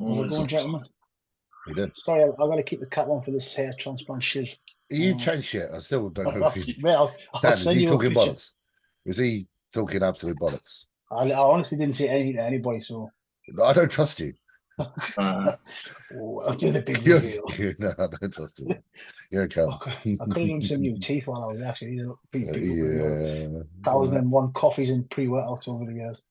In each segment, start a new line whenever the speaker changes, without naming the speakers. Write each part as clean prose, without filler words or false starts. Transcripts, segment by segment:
How's it going, gentlemen?
You did.
Sorry, I've got to keep the cap on for this hair transplant shiz.
You changed shit. I still don't know if he.
Well, I'll
Dan, is
send
he
you a
talking
picture.
bollocks? Is he talking absolute bollocks?
I honestly didn't say anything to anybody, so
I don't trust you.
I'll do the big
Yes.
reveal.
No, I don't trust you. You're a cunt.
I could have done some new teeth while I was actually pretty big.
Yeah.
1,001 coffees and pre-workouts over the years.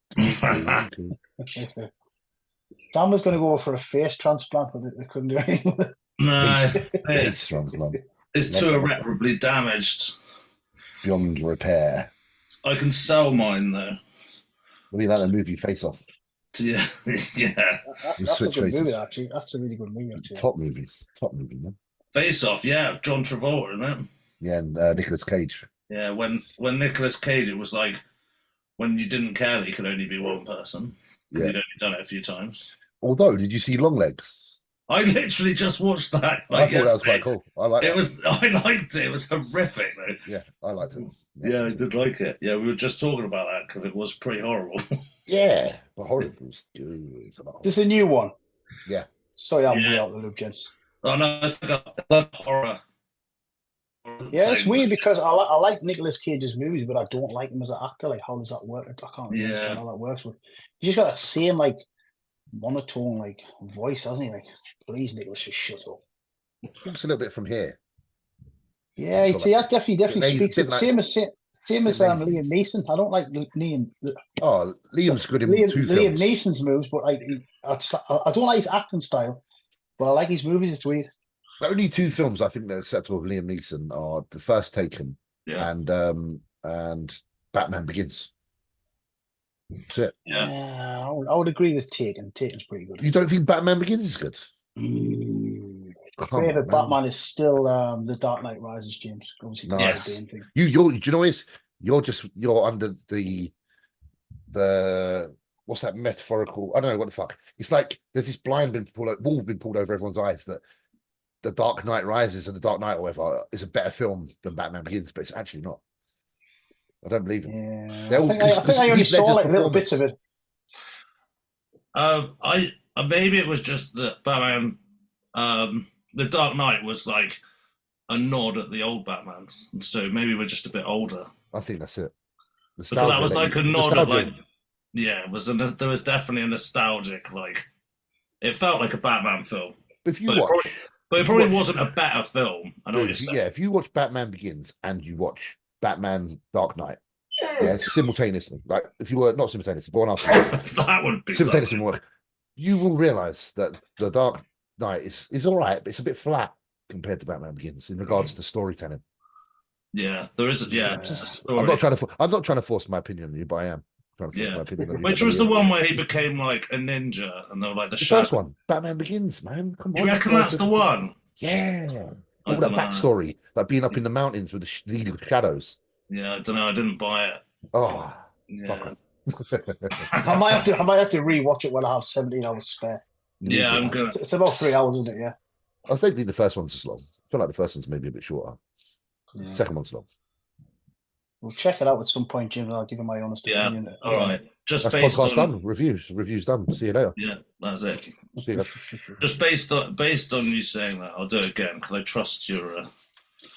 Dan was going to go for a face transplant, but they couldn't do anything with it.
No,
Face transplant.
it's too irreparably damaged.
Beyond repair.
I can sell mine though.
I mean, like the movie Face Off.
Yeah, yeah.
That's a good movie, actually. That's a really good movie, actually.
Top movie, man.
Face Off, yeah. John Travolta, isn't it?
Yeah, and Nicolas Cage.
Yeah, when Nicolas Cage, it was like when you didn't care that you could only be one person. Yeah. You'd only done it a few times.
Although, did you see Longlegs?
I literally just watched that.
I thought that was quite cool. I liked it.
I liked it. It was horrific, though.
Yeah, I liked it.
Yeah, I did like it. Yeah, we were just talking about that because it was pretty horrible.
Yeah, but horrible was good.
This is a new one.
Yeah.
Sorry, I'm way out the loop, gents.
Oh no, it's like a horror.
Yeah, it's weird because I like Nicolas Cage's movies, but I don't like him as an actor. Like, how does that work? I can't understand how that works. With he's just got that same like monotone like voice, hasn't he? Like, please, Nicolas, just shut up.
Looks a little bit from here.
Yeah, he has definitely speaks it. Same as Liam Neeson. I don't like Liam.
Oh, Liam's good in two films.
Liam Neeson's movies, but I don't like his acting style, but I like his movies. It's weird.
The only two films I think that are acceptable with Liam Neeson are The First Taken and Batman Begins. That's it.
Yeah,
I would agree with Taken. Taken's pretty good.
You don't think Batman Begins is good?
Favorite Batman is still The Dark Knight Rises, James. Obviously,
nice. Do you know is you're under the what's that metaphorical? I don't know what the fuck. It's like there's this wall been pulled over everyone's eyes that The Dark Knight Rises and The Dark Knight or whatever is a better film than Batman Begins, but it's actually not. I don't believe it.
Yeah, I think I only saw like little bits of it.
Maybe it was just that Batman. The Dark Knight was like a nod at the old Batmans, and so maybe we're just a bit older.
I think that's it.
Because that was like a nod at like, yeah, there was definitely a nostalgic like. It felt like a Batman film.
But
it probably wasn't a better film. I know what you're saying.
Yeah, if you watch Batman Begins and you watch Batman Dark Knight, simultaneously, like if you were not simultaneously, but one after
that would be
simultaneously work, you will realize that the Dark Knight is all right, but it's a bit flat compared to Batman Begins in regards to storytelling.
Yeah, there is.
I'm not trying to force my opinion on you, but I am trying to force my opinion on you.
Which was the one where he became like a ninja, and they were like the
first one, Batman Begins, man. Come on,
you reckon that's the one?
Yeah, all that backstory, like being up in the mountains with the shadows.
Yeah, I don't know. I didn't buy it.
Oh,
yeah.
I might have to rewatch it when I have 17 hours spare.
Yeah, I'm gonna.
It's about 3 hours, isn't it? Yeah.
I think the first one's as long. I feel like the first one's maybe a bit shorter. Yeah. Second one's long.
We'll check it out at some point, Jim, and I'll give you my honest opinion.
All right.
That's podcast done. Reviews done. See you later.
Yeah, that's it.
See you later.
Just based on you saying that, I'll do it again because I trust your.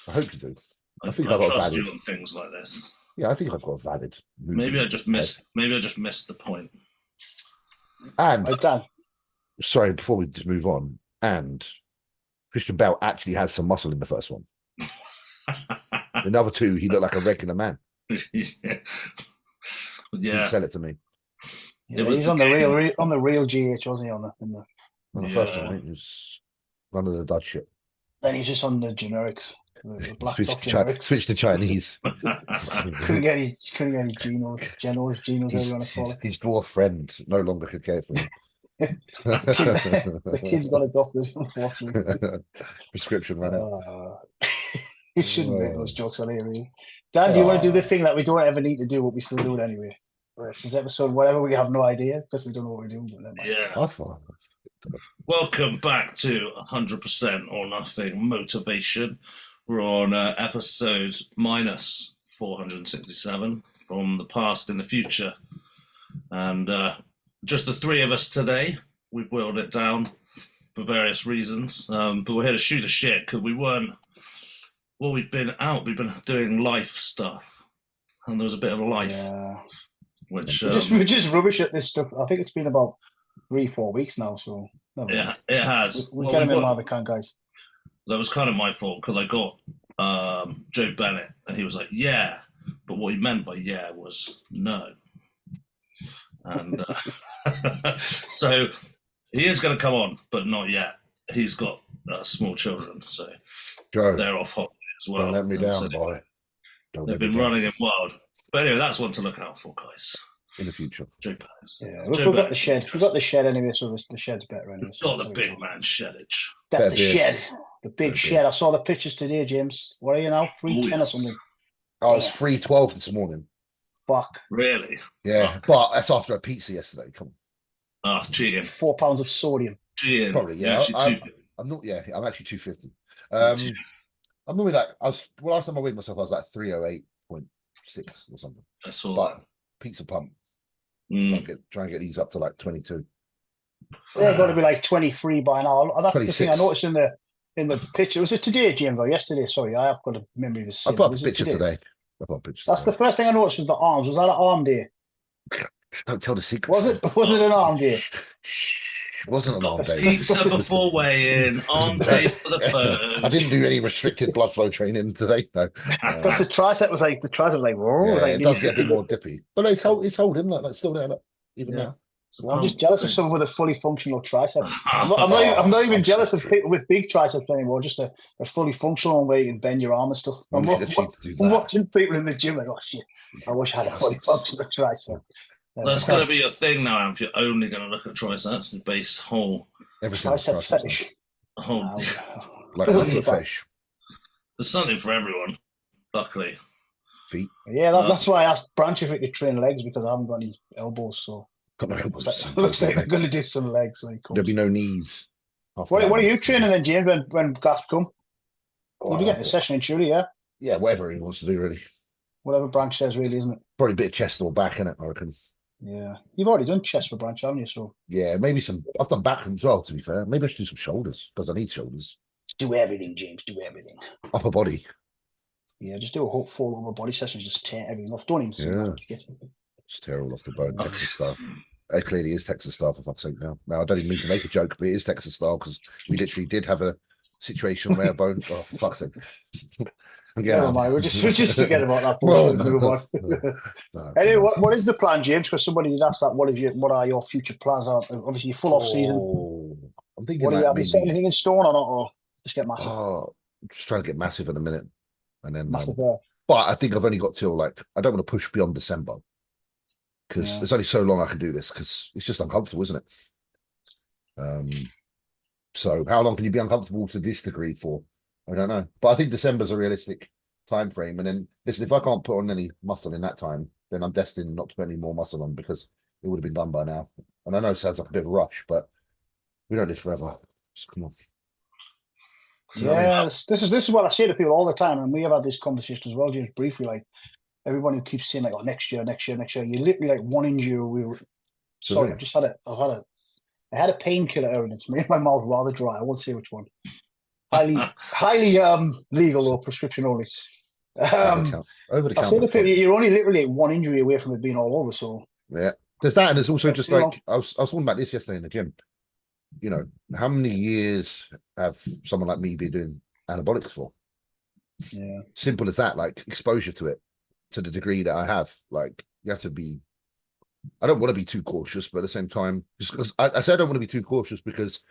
I hope you do. I think
I trust you on things like this.
Yeah, I think I've got a valid.
Maybe I just missed the point.
And sorry, before we just move on, and Christian Bale actually has some muscle in the first one. In the other two, he looked like a regular man.
Yeah.
Sell it to me.
Yeah, he's on the real GH, wasn't he? On
the first one, he was none of the dud shit.
Then he's just on the generics. The black top generics.
Switch to Chinese.
couldn't get any genos, whatever you want to call it.
His dwarf friend no longer could care for him.
The kid's got a doctor's, unfortunately.
Prescription ran out.
You shouldn't make those jokes on here, really. Dan, do you want to do the thing that we don't ever need to do, but we still do it anyway? It's this episode, whatever, we have no idea because we don't know what we're doing.
Yeah. Welcome back to 100% or Nothing Motivation. We're on episode minus 467 from the past in the future. And just the three of us today. we've whittled it down for various reasons. But we're here to shoot the shit because we weren't. Well, we've been doing life stuff, and there was a bit of a life, which
we're just rubbish at this stuff. I think it's been about 3-4 weeks now. So
yeah, it has.
We get them in while we can, guys.
That was kind of my fault because I got Joe Bennett, and he was like, "Yeah," but what he meant by "yeah" was no, and so he is going to come on, but not yet. He's got small children, so
Joe,
they're off holiday as well.
don't let me down,
so
boy.
They've been running him wild. But anyway, that's one to look out for, guys.
In the future.
Joe Bennett.
Yeah, we've got the shed. We've got the shed anyway, so the shed's better anyway.
Got the big man sheddage.
That's the shed. The big shed. I saw the pictures today, James. What are you now? 310 or something?
I was 312 this morning.
Fuck.
Really?
Yeah,
Fuck.
But that's after a pizza yesterday. Come on.
Oh, cheating.
4 pounds of sodium.
Cheating.
Probably, yeah. I'm not. Yeah, I'm actually 250. I'm normally like last time I weighed myself, I was like 308.6 or something.
I saw
but
that.
Pizza pump.
Mm.
Try and get these up to like 22.
They're going to be like 23 by now. That's
26.
the thing I noticed in the picture. Was it today, James, or yesterday? Sorry, I have got a memory of this.
I put up a picture today.
That's the first thing I noticed was the arms. Was that an arm day?
Don't tell the secret.
Was it an arm day?
It wasn't an arm day.
Pizza before weigh-in, arm day for the photos.
I didn't do any restricted blood flow training today. No.
Because the tricep was like, whoa.
Yeah,
like,
it does get a bit more dippy, but it's holding like still there, even now.
Well, I'm just jealous of someone with a fully functional tricep. I'm not even jealous of people with big triceps anymore. Just a fully functional one where you can bend your arm and stuff. I'm watching people in the gym like, oh shit, I wish I had a fully functional tricep.
That's going to be a thing now. If you're only going to look at triceps and base whole
tricep fetish.
Like a fish.
There's something for everyone. Luckily,
feet.
Yeah, that's why I asked Branch if it could train legs because I haven't got any elbows. So
got no elbows.
Looks like we're going to do some legs.
There'll be no knees.
What are you training then, James? When gasps come, you'll be getting a session in surely, yeah.
Yeah, whatever he wants to do, really.
Whatever Branch says, really, isn't it?
Probably a bit of chest or back in it, I reckon.
Yeah, you've already done chest for Branch, haven't you? So
yeah, maybe some. I've done back as well. To be fair, maybe I should do some shoulders because I need shoulders.
Do everything, James. Do everything.
Upper body.
Yeah, just do a whole full over body session. Just tear everything off. Don't even see that shit.
Just tear all off the bone. Texas style. It clearly is Texas style for fuck's sake now. Now I don't even mean to make a joke, but it is Texas style because we literally did have a situation where a bone. Oh, for fuck's sake.
Never mind. We'll just forget about that. Move on. Anyway, what is the plan, James? Because somebody did ask that. What are your future plans? Obviously, you're full off season.
I'm thinking.
Have you set anything in stone or not? Or just get massive?
I'm just trying to get massive in a minute, and then
massive.
But I think I've only got till like I don't want to push beyond December because there's only so long I can do this because it's just uncomfortable, isn't it? So how long can you be uncomfortable to this degree for? I don't know, but I think December's a realistic time frame. And then listen, if I can't put on any muscle in that time, then I'm destined not to put any more muscle on because it would have been done by now. And I know it sounds like a bit of a rush, but we don't live forever. So come on.
Yeah, this is what I say to people all the time, and we have had this conversation as well, James, briefly. Like everyone who keeps saying like, "Oh, next year." You literally like one injury. Sorry, I had a painkiller, Aaron. It's made my mouth rather dry. I won't say which one. Highly legal or prescription only.
Over the counter.
I say to people, you're only literally one injury away from it being all over. So
yeah, there's that, and there's also just like I was talking about this yesterday in the gym. You know, how many years have someone like me been doing anabolics for?
Yeah,
simple as that. Like exposure to it, to the degree that I have. Like you have to be. I don't want to be too cautious, but at the same time, just because I say I don't want to be too cautious because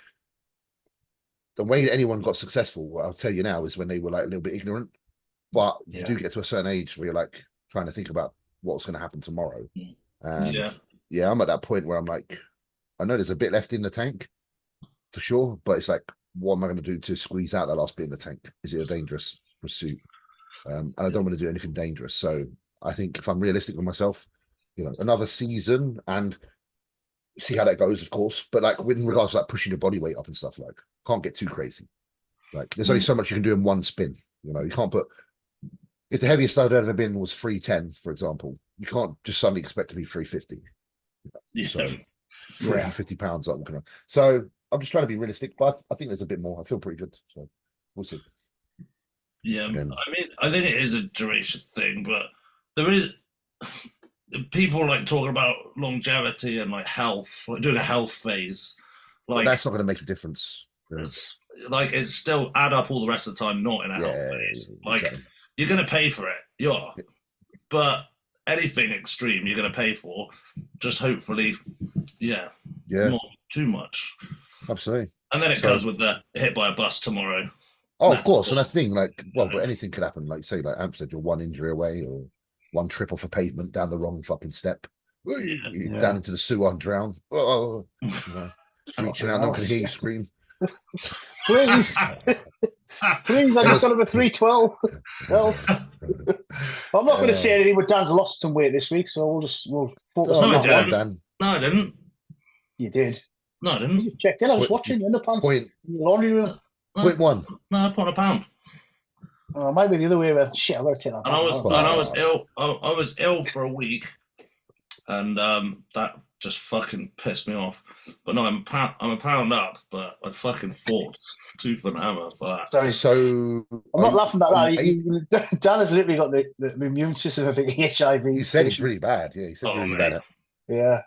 the way that anyone got successful, I'll tell you now, is when they were like a little bit ignorant. But you do get to a certain age where you're like trying to think about what's going to happen tomorrow. And yeah, I'm at that point where I'm like, I know there's a bit left in the tank for sure, but it's like, what am I going to do to squeeze out that last bit in the tank? Is it a dangerous pursuit? And I don't want to do anything dangerous. So I think if I'm realistic with myself, you know, another season and see how that goes, of course. But like in regards to like pushing your body weight up and stuff, like can't get too crazy. Like there's only so much you can do in one spin. You know, you can't put. If the heaviest I've ever been was 310, for example, you can't just suddenly expect to be 350.
Yeah.
So
Yeah.
50 pounds. So I'm just trying to be realistic, but I think there's a bit more. I feel pretty good. So we'll see.
Yeah,
Again.
I mean, I think it is a duration thing, but there is people like talking about longevity and like health, like doing a health phase. Like
That's not going to make a difference.
it's like it's still add up all the rest of the time, not in a health phase. Like
exactly.
you're going to pay for it, you are, but anything extreme you're going to pay for. Just hopefully,
yeah,
not too much.
Absolutely.
And then it comes with the hit by a bus tomorrow.
Oh, of course, and that's the thing. Like, well, but anything could happen. Like, say, like Amp said, you're one injury away, or one trip off a pavement down the wrong fucking step, down into the sewer and drown. Oh, reaching out, no one can hear you scream.
Please, please, I just got over 312. Well, I'm not going to say anything, but Dan's lost some weight this week, so we'll focus on that one.
Dan.
No, I didn't.
You did.
No, I didn't.
You just checked in. I was watching you in the pants. Laundry room.
0.1.
No, I put a pound.
Oh, it might be the other way around. Shit, I gotta take that.
And I was ill. I was ill for a week, and that just fucking pissed me off. But no, I'm a pound up, but I fucking fought tooth and hammer for that.
Sorry.
So
I'm not laughing at that. Dan has literally got the immune system of the HIV.
You said it's really bad. Yeah, you said really bad.
Yeah.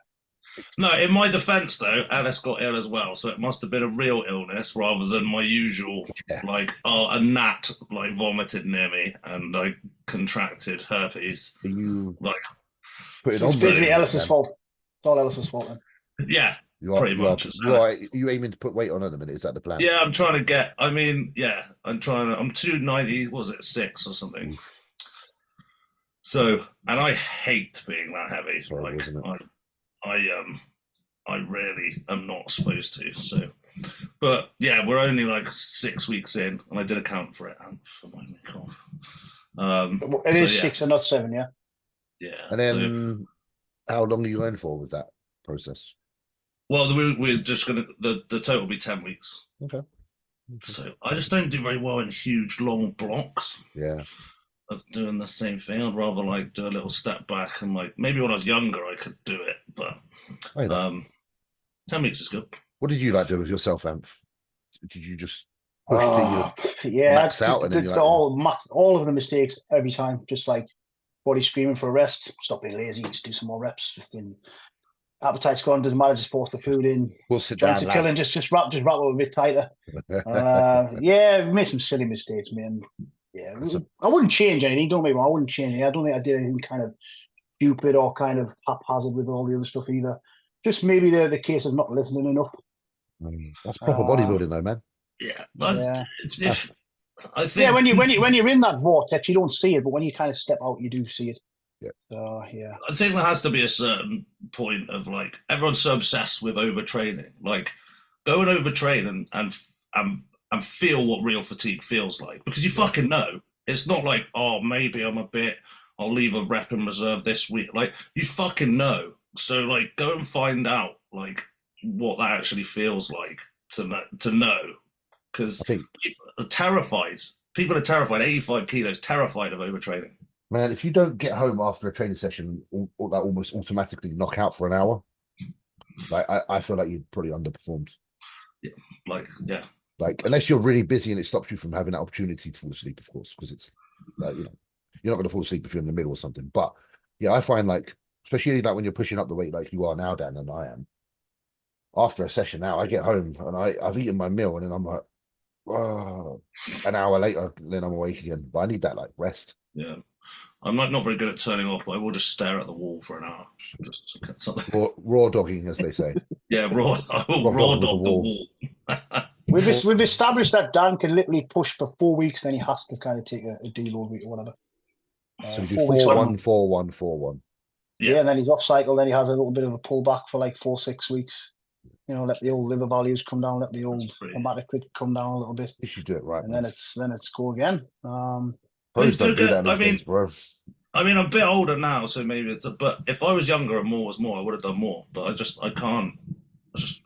No, in my defense though, Alice got ill as well, so it must have been a real illness rather than my usual, like, a gnat like vomited near me and I contracted herpes.
You
like
put it
on. It's basically Alice's fault. It's all Alice's fault then.
Yeah.
Pretty much. Are you aiming to put weight on at the minute? Is that the plan?
Yeah, I'm trying to get. I mean, yeah, I'm 290. Was it 6 or something? So, and I hate being that heavy.
Sorry,
like,
wasn't it?
I really am not supposed to. So, but yeah, we're only like 6 weeks in, and I did account for it. For my cough.
It is 6 and not 7, yeah.
Yeah.
And then, how long are you going for with that process?
Well, we're just gonna the total will be 10 weeks.
Okay.
So I just don't do very well in huge long blocks.
Yeah.
Of doing the same thing. I'd rather like do a little step back and like maybe when I was younger I could do it, but 10 weeks is good.
What did you like do with yourself, Amph? Did you just push to your max out and then
all of the mistakes every time, just like body screaming for a rest, stop being lazy, just do some more reps. Appetite's gone, doesn't matter, just force the food in.
We'll sit down.
Killing, just wrap it a bit tighter. Yeah, we made some silly mistakes, man. Yeah, I wouldn't change anything. Don't get me wrong, I wouldn't change anything. I don't think I did anything kind of stupid or kind of haphazard with all the other stuff either. Just maybe the case of not listening enough.
That's proper bodybuilding, though, man.
Yeah,
I think. Yeah, when you're in that vortex, you don't see it, but when you kind of step out, you do see it.
Yeah.
So yeah,
I think there has to be a certain point of like everyone's so obsessed with overtraining. Like, go and overtrain and feel what real fatigue feels like, because you fucking know. It's not like, oh, maybe I'll leave a rep in reserve this week. Like, you fucking know. So like, go and find out like what that actually feels like to know, because people are terrified. People are terrified. 85 kilos, terrified of overtraining.
Man, if you don't get home after a training session, that almost automatically knock out for an hour. Like, I feel like you'd probably underperformed.
Yeah.
Like, unless you're really busy and it stops you from having that opportunity to fall asleep, of course, because it's like, you're not going to fall asleep if you're in the middle or something. But yeah, I find like, especially like when you're pushing up the weight like you are now, Dan, and I am. After a session now, I get home and I've eaten my meal and then I'm like, oh, an hour later, then I'm awake again. But I need that like rest.
Yeah. I'm not very good at turning off, but I will just stare at the wall for an hour. Just to get something.
Raw dogging, as they say.
Yeah, I will raw dog the wall.
We've established that Dan can literally push for 4 weeks, then he has to kind of take a deload week or whatever.
So we do 4-1, 4-1, 4-1.
Yeah, and then he's off cycle, then he has a little bit of a pullback for like 4-6 weeks. Let the old liver values come down, let the old hematocrit come down a little bit.
You should do it right.
And then it's go again.
Bros don't do that.
I mean, I'm a bit older now, so maybe but if I was younger and more was more, I would have done more. But I can't.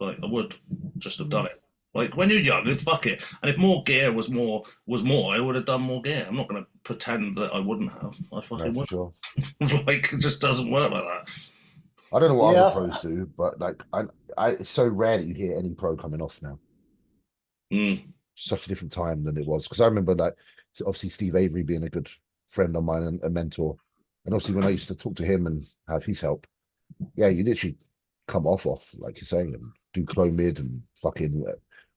I would just have done it. Like, when you're young, fuck it. And if more gear was more, I would have done more gear. I'm not going to pretend that I wouldn't have. I fucking would.
Sure.
Like, it just doesn't work like that.
I don't know what
Yeah.
other pros do, but like it's so rare that you hear any pro coming off now.
Mm.
Such a different time than it was, because I remember like obviously Steve Avery being a good friend of mine and a mentor, and obviously when I used to talk to him and have his help, yeah, you literally come off like you're saying, and do Clomid and fucking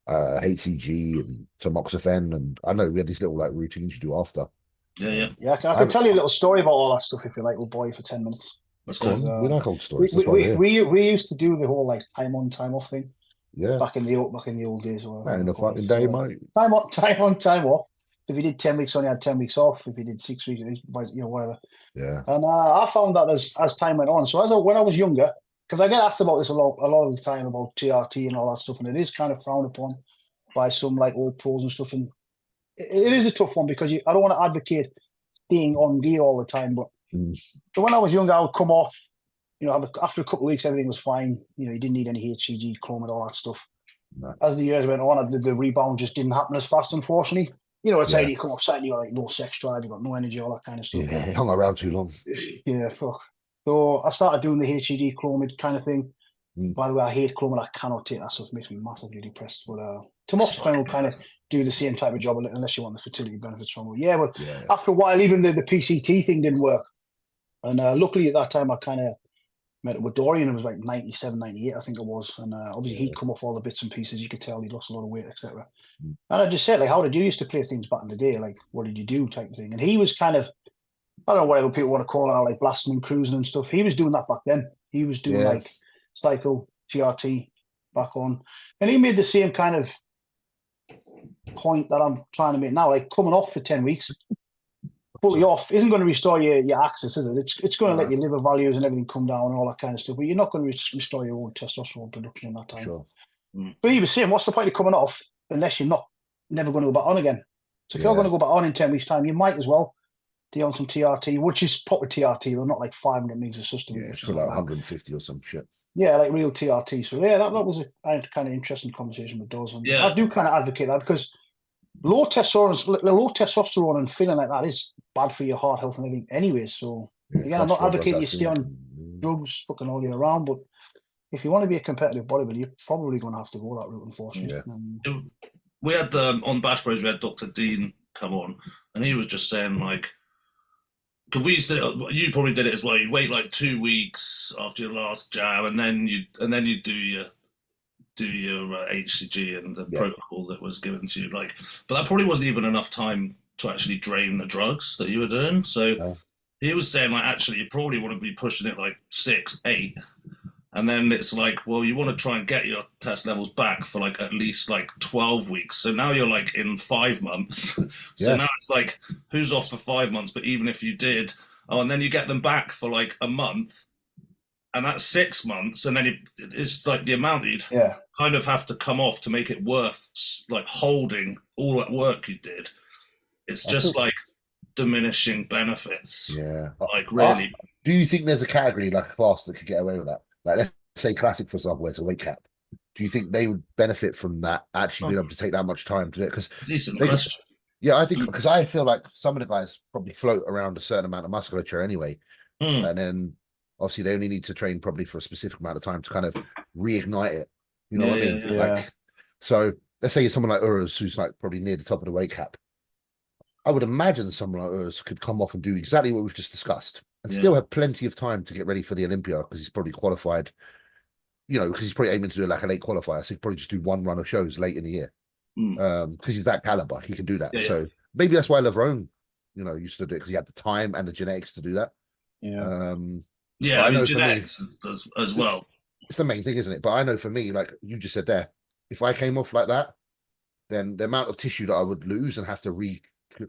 HCG and tamoxifen, and I know we had these little like routines you do after.
Yeah.
Yeah, I can tell you a little story about all that stuff if you like. We'll bore you for 10 minutes.
Let's
Go
go.
on. We like old stories. That's why we're here.
We used to do the whole like time on, time off thing.
Yeah.
Back in the old days. Or
Man, in the
whatever.
fucking day, mate.
Time on, time off. If you did 10 weeks on, you had 10 weeks off. If you did 6 weeks, whatever.
Yeah.
And I found that as time went on. So when I was younger, because I get asked about this a lot of the time about TRT and all that stuff, and it is kind of frowned upon by some like old pros and stuff. And it is a tough one because I don't want to advocate being on gear all the time. But so when I was younger, I would come off. After a couple of weeks, everything was fine. You didn't need any HCG, Clomid, all that stuff.
No.
As the years went on, the rebound just didn't happen as fast, unfortunately. It's like you come off site and you got like no sex drive, you got no energy, all that kind of stuff.
Yeah, hung around too long.
Yeah, fuck. So I started doing the HCG Clomid kind of thing. By the way, I hate Clomid. I cannot take that stuff. It makes me massively depressed. But tamoxifen will kind of do the same type of job, unless you want the fertility benefits from it. Yeah, but after a while, even the PCT thing didn't work. And luckily at that time, I kind of met with Dorian. It was like 97, 98, I think it was. And obviously he'd come off all the bits and pieces. You could tell he'd lost a lot of weight, etc. And I just said, like, how did you used to play things back in the day? Like, what did you do type of thing? And he was kind of, I don't know, whatever people want to call it, like blasting and cruising and stuff. He was doing that back then. He was doing like cycle, TRT back on. And he made the same kind of point that I'm trying to make now, like coming off for 10 weeks, fully off isn't going to restore your axis, is it? It's going to let your liver values and everything come down and all that kind of stuff, but you're not going to restore your own testosterone production in that time.
Sure.
But he was saying, what's the point of coming off unless you're never going to go back on again? So if you're going to go back on in 10 weeks' time, you might as well do on some TRT, which is proper TRT, though, not like 500 mgs of sustamin.
Yeah, it's for like 150 or some shit.
Yeah, like real TRT. So yeah, that was a kind of interesting conversation with Doz. And I do kind of advocate that because low testosterone and feeling like that is bad for your heart health and everything anyway. So again, I'm not advocating you stay on drugs fucking all year round, but if you want to be a competitive bodybuilder, you're probably going to have to go that route, unfortunately.
Yeah. We had on Bash Bros, we had Dr. Dean come on, and he was just saying like, because we used to, you probably did it as well. You wait like 2 weeks after your last jab, and then you do your HCG and the protocol that was given to you. Like, but that probably wasn't even enough time to actually drain the drugs that you were doing. So he was saying like, actually, you probably want to be pushing it like 6, 8. And then it's like, well, you want to try and get your test levels back for like at least like 12 weeks. So now you're like in 5 months. So now it's like, who's off for 5 months? But even if you did, and then you get them back for like a month, and that's 6 months. And then it's like the amount that you'd kind of have to come off to make it worth like holding all that work you did. It's just like diminishing benefits.
Yeah.
Like really.
Do you think there's a category like a class that could get away with that? Like, let's say Classic, for example, where's a weight cap. Do you think they would benefit from that actually being able to take that much time to do it? Because
decent question.
Yeah, I think because I feel like some of the guys probably float around a certain amount of musculature anyway, and then obviously they only need to train probably for a specific amount of time to kind of reignite it. You know what I mean? Like, so let's say you're someone like Uruz who's like probably near the top of the weight cap. I would imagine someone like Uruz could come off and do exactly what we've just discussed and still have plenty of time to get ready for the Olympia because he's probably qualified, because he's probably aiming to do like a late qualifier. So he'd probably just do one run of shows late in the year because he's that caliber. He can do that. So maybe that's why Levrone, used to do it because he had the time and the genetics to do that.
I mean, genetics as well.
It's the main thing, isn't it? But I know for me, like you just said there, if I came off like that, then the amount of tissue that I would lose and have to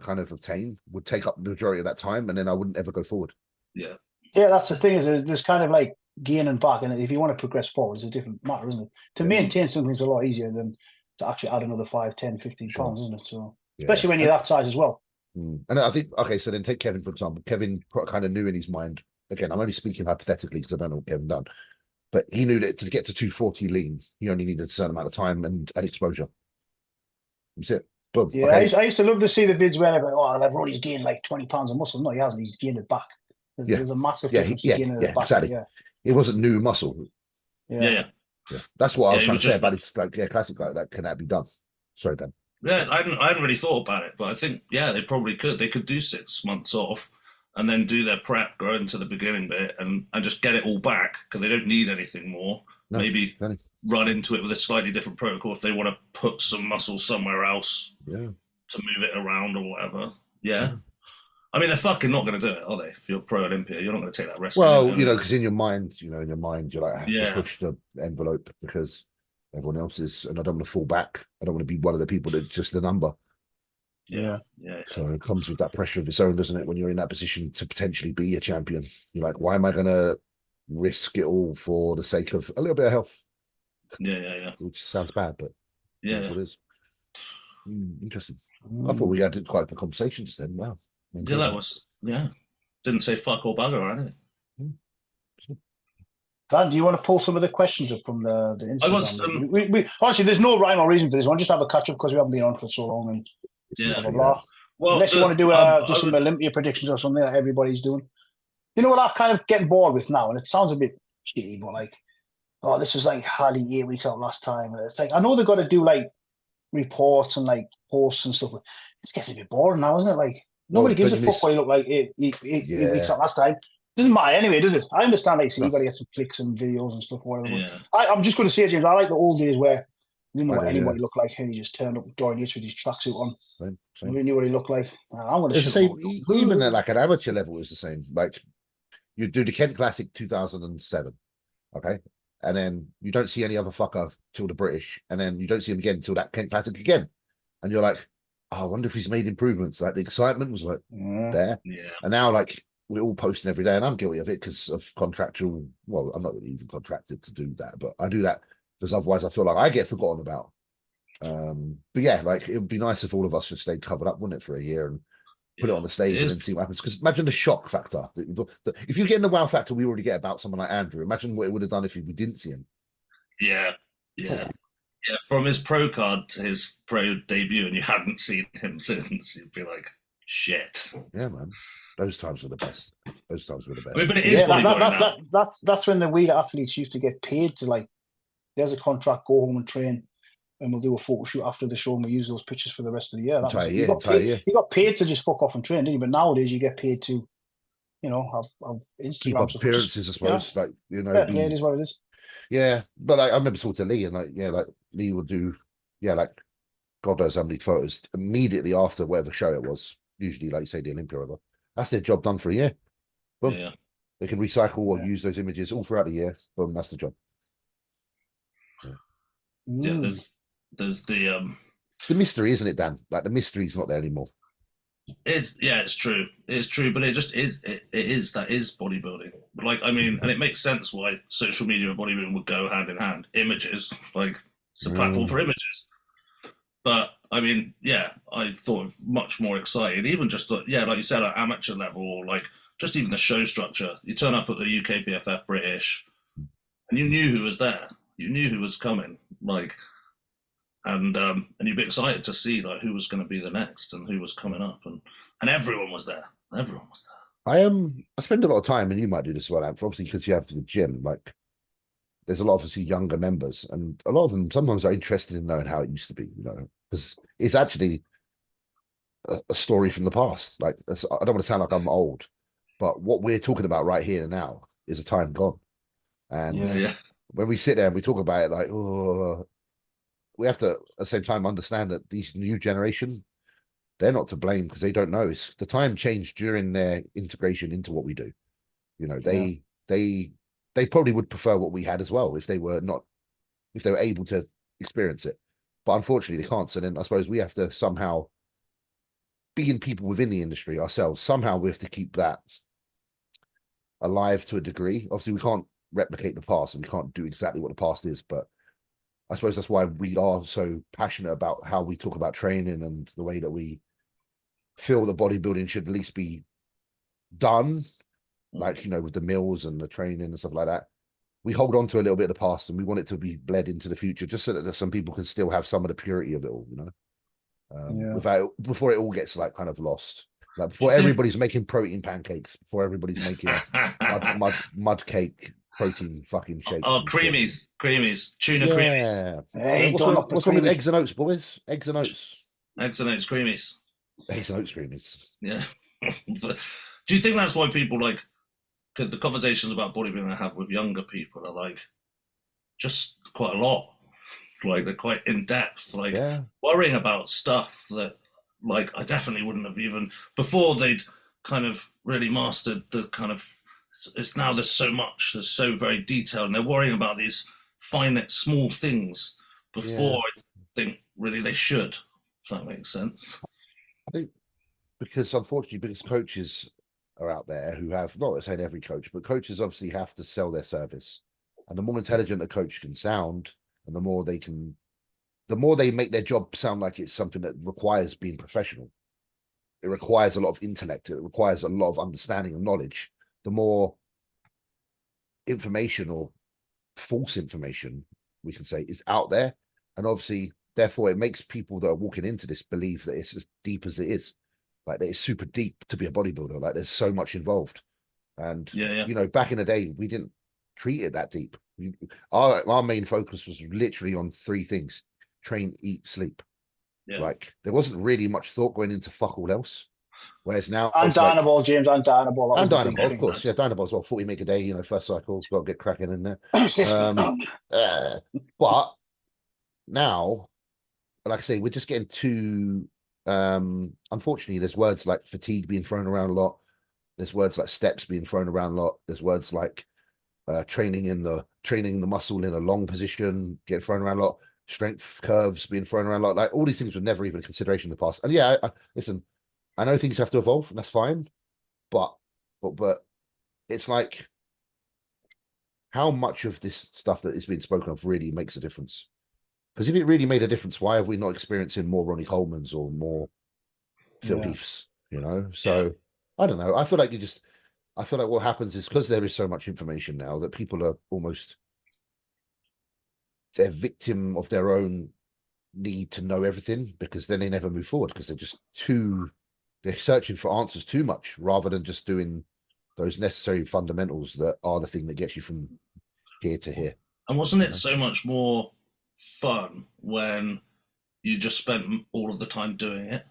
kind of obtain would take up the majority of that time, and then I wouldn't ever go forward.
Yeah, that's the thing, is there's kind of like gain and back, and if you want to progress forward, it's a different matter, isn't it? To maintain something's a lot easier than to actually add another 5, 10, 15 pounds, isn't it? So especially when you're that size as well.
And I think, okay, so then take Kevin, for example. Kevin kind of knew in his mind, again, I'm only speaking hypothetically because I don't know what Kevin done, but he knew that to get to 240 lean, he only needed a certain amount of time and exposure. That's it. Boom.
Yeah, I used to love to see the vids where Levrone gained like 20 pounds of muscle. No, he hasn't. He's gained it back. There's a massive difference in gaining it back.
Exactly. It wasn't new muscle.
Yeah.
Yeah, that's what I
Yeah,
was
he
trying
was
to say
just
about it. Like, yeah, classic like that. Can that be done? Sorry, Ben.
Yeah, I hadn't really thought about it, but I think they probably could. They could do 6 months off, and then do their prep, go into the beginning bit, and just get it all back because they don't need anything more.
No,
Maybe
funny.
run into it with a slightly different protocol if they want to put some muscle somewhere else
Yeah.
to move it around or whatever. Yeah.
Yeah.
I mean, they're fucking not going to do it, are they? If you're pro Olympia, you're not going to take that risk.
Well,
anyway, are you?
because in your mind, you like, I have to
Yeah.
push the envelope because everyone else is, and I don't want to fall back. I don't want to be one of the people that's just a number.
Yeah.
So it comes with that pressure of its own, doesn't it? When you're in that position to potentially be a champion, you're like, why am I going to risk it all for the sake of a little bit of health?
Yeah.
Which sounds bad, but that's what it is. Interesting. I thought we had quite a conversation just then. Wow.
Yeah, that was Didn't say fuck or bugger or anything.
Dan, do you want to pull some of the questions up from the Instagram?
I was,
we honestly, there's no rhyme or reason for this one. Just have a catch up because we haven't been on for so long and
Yeah.
blah blah blah.
Well,
unless you want to do do some Olympia predictions or something that everybody's doing. You know what I'm kind of getting bored with now, and it sounds a bit shitty, but like, oh, this was like hardly 8 weeks out last time, and it's like I know they've got to do like reports and like posts and stuff. But it gets a bit boring now, isn't it? Like nobody gives a fuck what he looked like 8 weeks out last time. Doesn't matter anyway, does it? I understand, like, you got to get some clicks and videos and stuff, or whatever.
Yeah.
I'm just going to say, James, I like the old days where you didn't know what anybody looked like, and he just turned up with Dorian with his tracksuit on.
Same.
Nobody knew what he looked like. I'm going to
it's the same. Even at like an amateur level, is the same. Like you do the Kent Classic 2007, okay, and then you don't see any other fucker till the British, and then you don't see him again till that Kent Classic again, and you're like, oh, I wonder if he's made improvements. Like the excitement was like there, and now like we're all posting every day, and I'm guilty of it because of contractual. Well, I'm not really even contracted to do that, but I do that because otherwise I feel like I get forgotten about. But yeah, like it would be nice if all of us just stayed covered up, wouldn't it, for a year and put it on the stage and then see what happens. Because imagine the shock factor. If you're getting the wow factor we already get about someone like Andrew, imagine what it would have done if we didn't see him.
Yeah. From his pro card to his pro debut, and you hadn't seen him since, you'd be like, shit.
Yeah, man. Those times were the best. I
mean, but it is
that's when the wheeler athletes used to get paid to, like, there's a contract, go home and train, and we'll do a photo shoot after the show, and we use those pictures for the rest of the year.
Entire year.
You got paid to just fuck off and train, didn't you? But nowadays you get paid to, have Instagram
keep up appearances, I suppose.
Yeah.
Like,
it is what it is.
Yeah, but I remember talking to Lee, and like Lee would do, like God knows how many photos immediately after whatever show it was. Usually, like you say, the Olympia or whatever. That's their job done for a year. Boom.
Yeah.
They can recycle or use those images all throughout the year. Boom, that's the job.
Yeah, there's the
it's the mystery, isn't it, Dan? Like the mystery's not there anymore.
It's true, but it just is. That is bodybuilding. Like, I mean, and it makes sense why social media and bodybuilding would go hand in hand. Images, like it's a platform for images. But I mean, I thought of much more exciting. Even just like you said, at amateur level, or like just even the show structure. You turn up at the UK BFF British, and you knew who was there. You knew who was coming. Like. And you'd be excited to see like who was going to be the next and who was coming up, and everyone was there. I
spend a lot of time, and you might do this as well, obviously, because you have the gym. Like, there's a lot of obviously younger members, and a lot of them sometimes are interested in knowing how it used to be. Because it's actually a story from the past. Like, I don't want to sound like I'm old, but what we're talking about right here and now is a time gone. And when we sit there and we talk about it, like, we have to at the same time understand that these new generation, they're not to blame because they don't know. It's the time changed during their integration into what we do. They probably would prefer what we had as well if they were able to experience it. But unfortunately they can't. So then I suppose we have to somehow, being people within the industry ourselves, somehow we have to keep that alive to a degree. Obviously we can't replicate the past and we can't do exactly what the past is, but I suppose that's why we are so passionate about how we talk about training and the way that we feel the bodybuilding should at least be done, like, with the meals and the training and stuff like that. We hold on to a little bit of the past and we want it to be bled into the future just so that some people can still have some of the purity of it all, before it all gets like kind of lost. Like before everybody's making protein pancakes, before everybody's making mud cake protein fucking shakes.
Oh,
and shit.
creamies, tuna creamies,
Yeah.
Hey,
What's
don't
wrong,
knock the
what's wrong with
creamy.
eggs and oats, boys? Eggs and oats.
eggs and oats creamies.
Eggs and oats creamies.
Yeah. Do you think that's why people like, 'cause the conversations about bodybuilding I have with younger people are like just quite a lot. Like they're quite in depth, like
Yeah.
worrying about stuff that like I definitely wouldn't have even before they'd kind of really mastered the kind of it's now there's so much, there's so very detailed, and they're worrying about these finite small things before I think really they should, if that makes sense.
I think because unfortunately, because coaches are out there who have, not saying every coach, but coaches obviously have to sell their service. And the more intelligent a coach can sound, and the more they make their job sound like it's something that requires being professional. It requires a lot of intellect. It requires a lot of understanding and knowledge. The more information or false information, we can say, is out there. And obviously, therefore, it makes people that are walking into this believe that it's as deep as it is. Like that it's super deep to be a bodybuilder. Like there's so much involved. And you know, back in the day, we didn't treat it that deep. Our main focus was literally on 3 things: train, eat, sleep. Like there wasn't really much thought going into fuck all else. Whereas now
And
it's like,
Dynaball, James, and Dynaball.
and Dynaball, of course, yeah, Dynaball as well. 40 meg a day, you know, first cycle, got to get cracking in there. But now, like I say, we're just getting too. Unfortunately, there's words like fatigue being thrown around a lot. There's words like steps being thrown around a lot. There's words like training the muscle in a long position getting thrown around a lot. Strength curves being thrown around a lot. Like all these things were never even a consideration in the past. And yeah, listen, I know things have to evolve, and that's fine. But it's like how much of this stuff that is being spoken of really makes a difference? Because if it really made a difference, why have we not experiencing more Ronnie Coleman's or more Phil Heaths? You know, so I don't know. I feel like what happens is because there is so much information now that people are almost they're victim of their own need to know everything, because then they never move forward because they're searching for answers too much rather than just doing those necessary fundamentals that are the thing that gets you from here to here.
And wasn't it so much more fun when you just spent all of the time doing it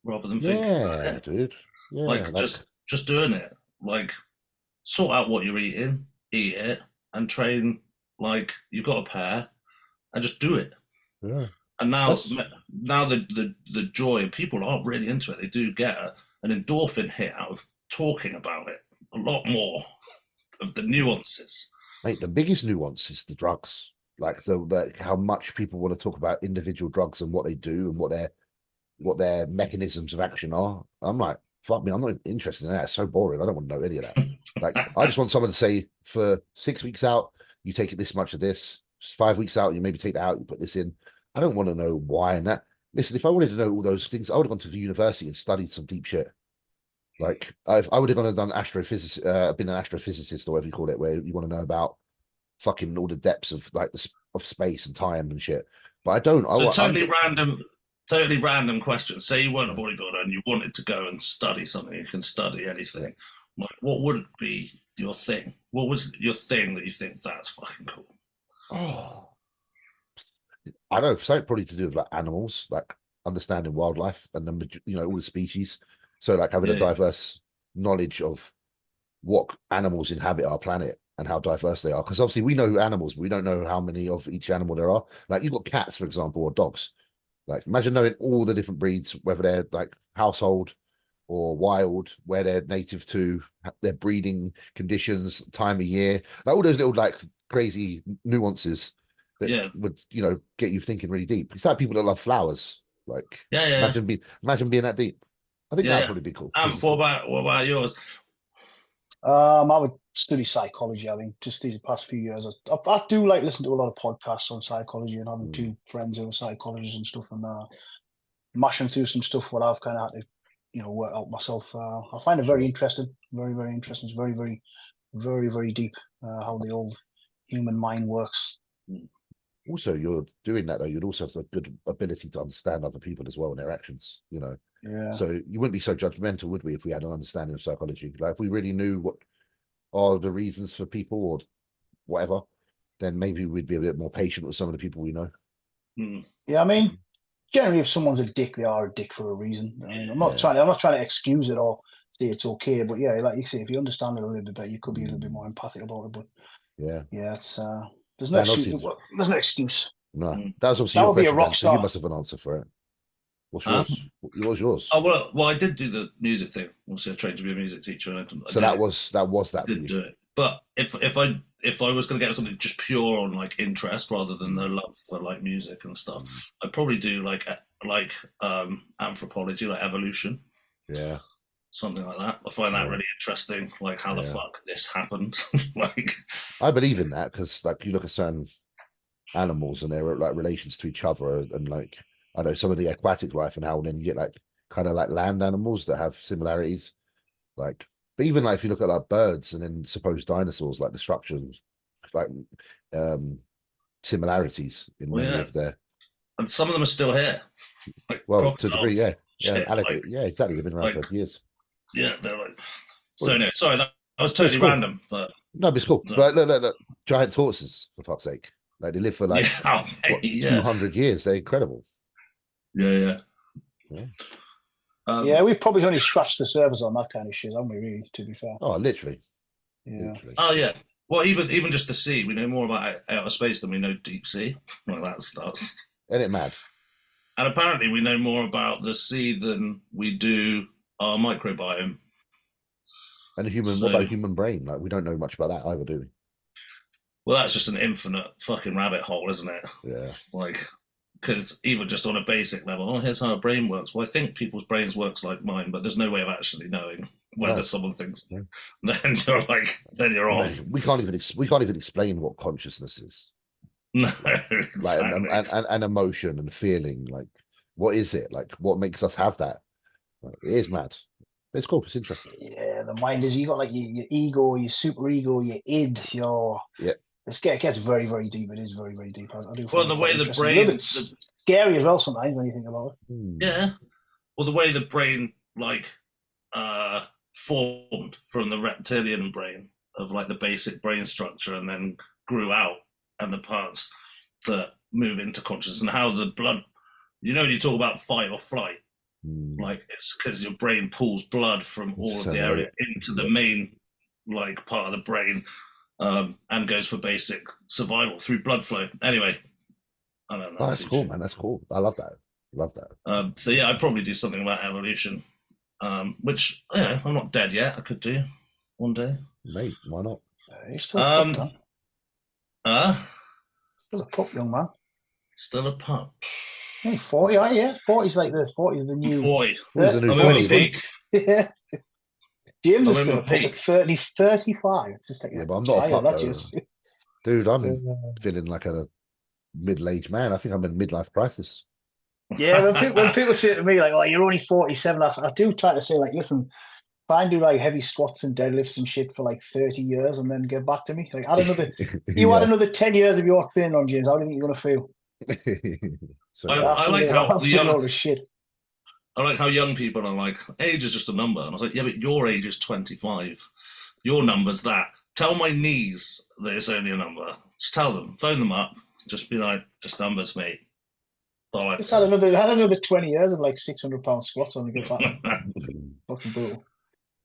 rather than thinking about it?
Dude. Yeah,
like just doing it. Like sort out what you're eating, eat it, and train like you've got a pair, and just do it.
Yeah.
And now the joy, people are really into it. They do get an endorphin hit out of talking about it a lot more of the nuances.
Mate, the biggest nuance is the drugs. Like how much people want to talk about individual drugs and what they do and what their mechanisms of action are. I'm like, fuck me, I'm not interested in that. It's so boring. I don't want to know any of that. Like, I just want someone to say, for 6 weeks out, you take it this much of this. 5 weeks out, you maybe take that out, you put this in. I don't want to know why and that. Listen, if I wanted to know all those things, I would have gone to the university and studied some deep shit. Like, I would have gone and done astrophysics, been an astrophysicist or whatever you call it, where you want to know about fucking all the depths of like of space and time and shit. But I don't.
So totally random question. Say you weren't a bodybuilder and you wanted to go and study something. You can study anything. Like, what would be your thing? What was your thing that you think that's fucking cool?
Oh, I know. Something probably to do with like animals, like understanding wildlife and then all the species. So like having a diverse knowledge of what animals inhabit our planet and how diverse they are. Because obviously we know animals, but we don't know how many of each animal there are. Like you've got cats, for example, or dogs. Like imagine knowing all the different breeds, whether they're like household or wild, where they're native to, their breeding conditions, time of year, like all those little like crazy nuances that would get you thinking really deep. It's like people that love flowers. Like imagine being that deep. I think that'd probably be cool.
What about yours?
I would study psychology. I mean, just these past few years, I do like listen to a lot of podcasts on psychology, and having 2 friends who are psychologists and stuff, and mashing through some stuff what I've kind of had to, work out myself. I find it very interesting, very, very interesting. It's very, very, very, very deep how the old human mind works.
Also, you're doing that though. You'd also have a good ability to understand other people as well and their actions. So you wouldn't be so judgmental, would we, if we had an understanding of psychology? Like if we really knew what are the reasons for people or whatever, then maybe we'd be a bit more patient with some of the people we know.
Yeah, I mean, generally, if someone's a dick, they are a dick for a reason. I mean, I'm not trying to excuse it or say it's okay, but yeah, like you say, if you understand it a little bit better, you could be a little bit more empathic about it. But yeah, it's there's no excuse. There's no excuse.
No, that was obviously
That
your
would be a
question,
rock
Dan, so you
star.
must have an answer for it. What's yours? What's yours?
Oh well, I did do the music thing. Obviously, I trained to be a music teacher, and
So that was that
I didn't do it. But if I was going to get something just pure on like interest rather than the love for like music and stuff, I'd probably do like anthropology, like evolution.
Yeah.
Something like that. I find that really interesting, like how the fuck this happened. Like,
I believe in that because, like, you look at certain animals and their like relations to each other, and like I know some of the aquatic life and how then you get like kind of like land animals that have similarities. Like, but even like if you look at like birds and then supposed dinosaurs, like the structures, like similarities in many of their.
And some of them are still here. Like
well, to a degree, yeah,
like,
yeah, exactly. They've been around for years.
Yeah, they're like. So no, sorry, that was totally random, but
no, but it's cool. But look, giant tortoises, for fuck's sake. Like they live for like 200 years. They're incredible.
Yeah.
Yeah, we've probably only scratched the surface on that kind of shit, haven't we? Really, to be fair.
Oh, literally.
Yeah.
Literally. Oh yeah. Well, even just the sea, we know more about outer space than we know deep sea. Like that's nuts.
Isn't it mad?
And apparently, we know more about the sea than we do our microbiome.
And what about human brain? Like we don't know much about that either, do we?
Well, that's just an infinite fucking rabbit hole, isn't it?
Yeah.
Like, because even just on a basic level, here's how a brain works. Well, I think people's brains works like mine, but there's no way of actually knowing whether someone thinks. Yeah. Then you're off.
We can't even explain what consciousness is.
No,
like and emotion and feeling. Like, what is it? Like, what makes us have that? Like, it is mad. It's cool. It's interesting.
Yeah, the mind is, you got like your ego, your super ego, your id, It gets very, very deep. It is very, very deep. I do.
Well, the way the brain,
a little bit scary as well sometimes when you think about it.
Yeah. Well, the way the brain formed from the reptilian brain of like the basic brain structure, and then grew out, and the parts that move into consciousness, and how the blood. You know, when you talk about fight or flight. Like it's because your brain pulls blood from all of the area into the main like part of the brain, and goes for basic survival through blood flow. Anyway, I don't know.
Oh, that's cool, man. That's cool. I love that.
So yeah, I'd probably do something about evolution, which I'm not dead yet. I could do one day.
Mate, why not?
You're still a pup, still a pup, young man.
Still a pup.
Hey, 40, yeah. 40's like the 40's the new
40.
The new 20,
yeah. James is still a pup at 35. It's just like
but I'm not a pup though. Dude, I'm feeling like a middle-aged man. I think I'm in midlife crisis.
Yeah, when people say to me like, "Oh, you're only 47," I do try to say like, "Listen, try and do like heavy squats and deadlifts and shit for like 30 years, and then get back to me." Like, add another, add another 10 years of your training on, James. How do you think you're gonna feel?
So, I like how the young,
all this shit.
I like how young people are like, age is just a number. And I was like, yeah, but your age is 25. Your number's that. Tell my knees that it's only a number. Just tell them. Phone them up. Just be like, just numbers, mate.
Just had another 20 years of like 600-pound squats on the good back. Fucking brutal.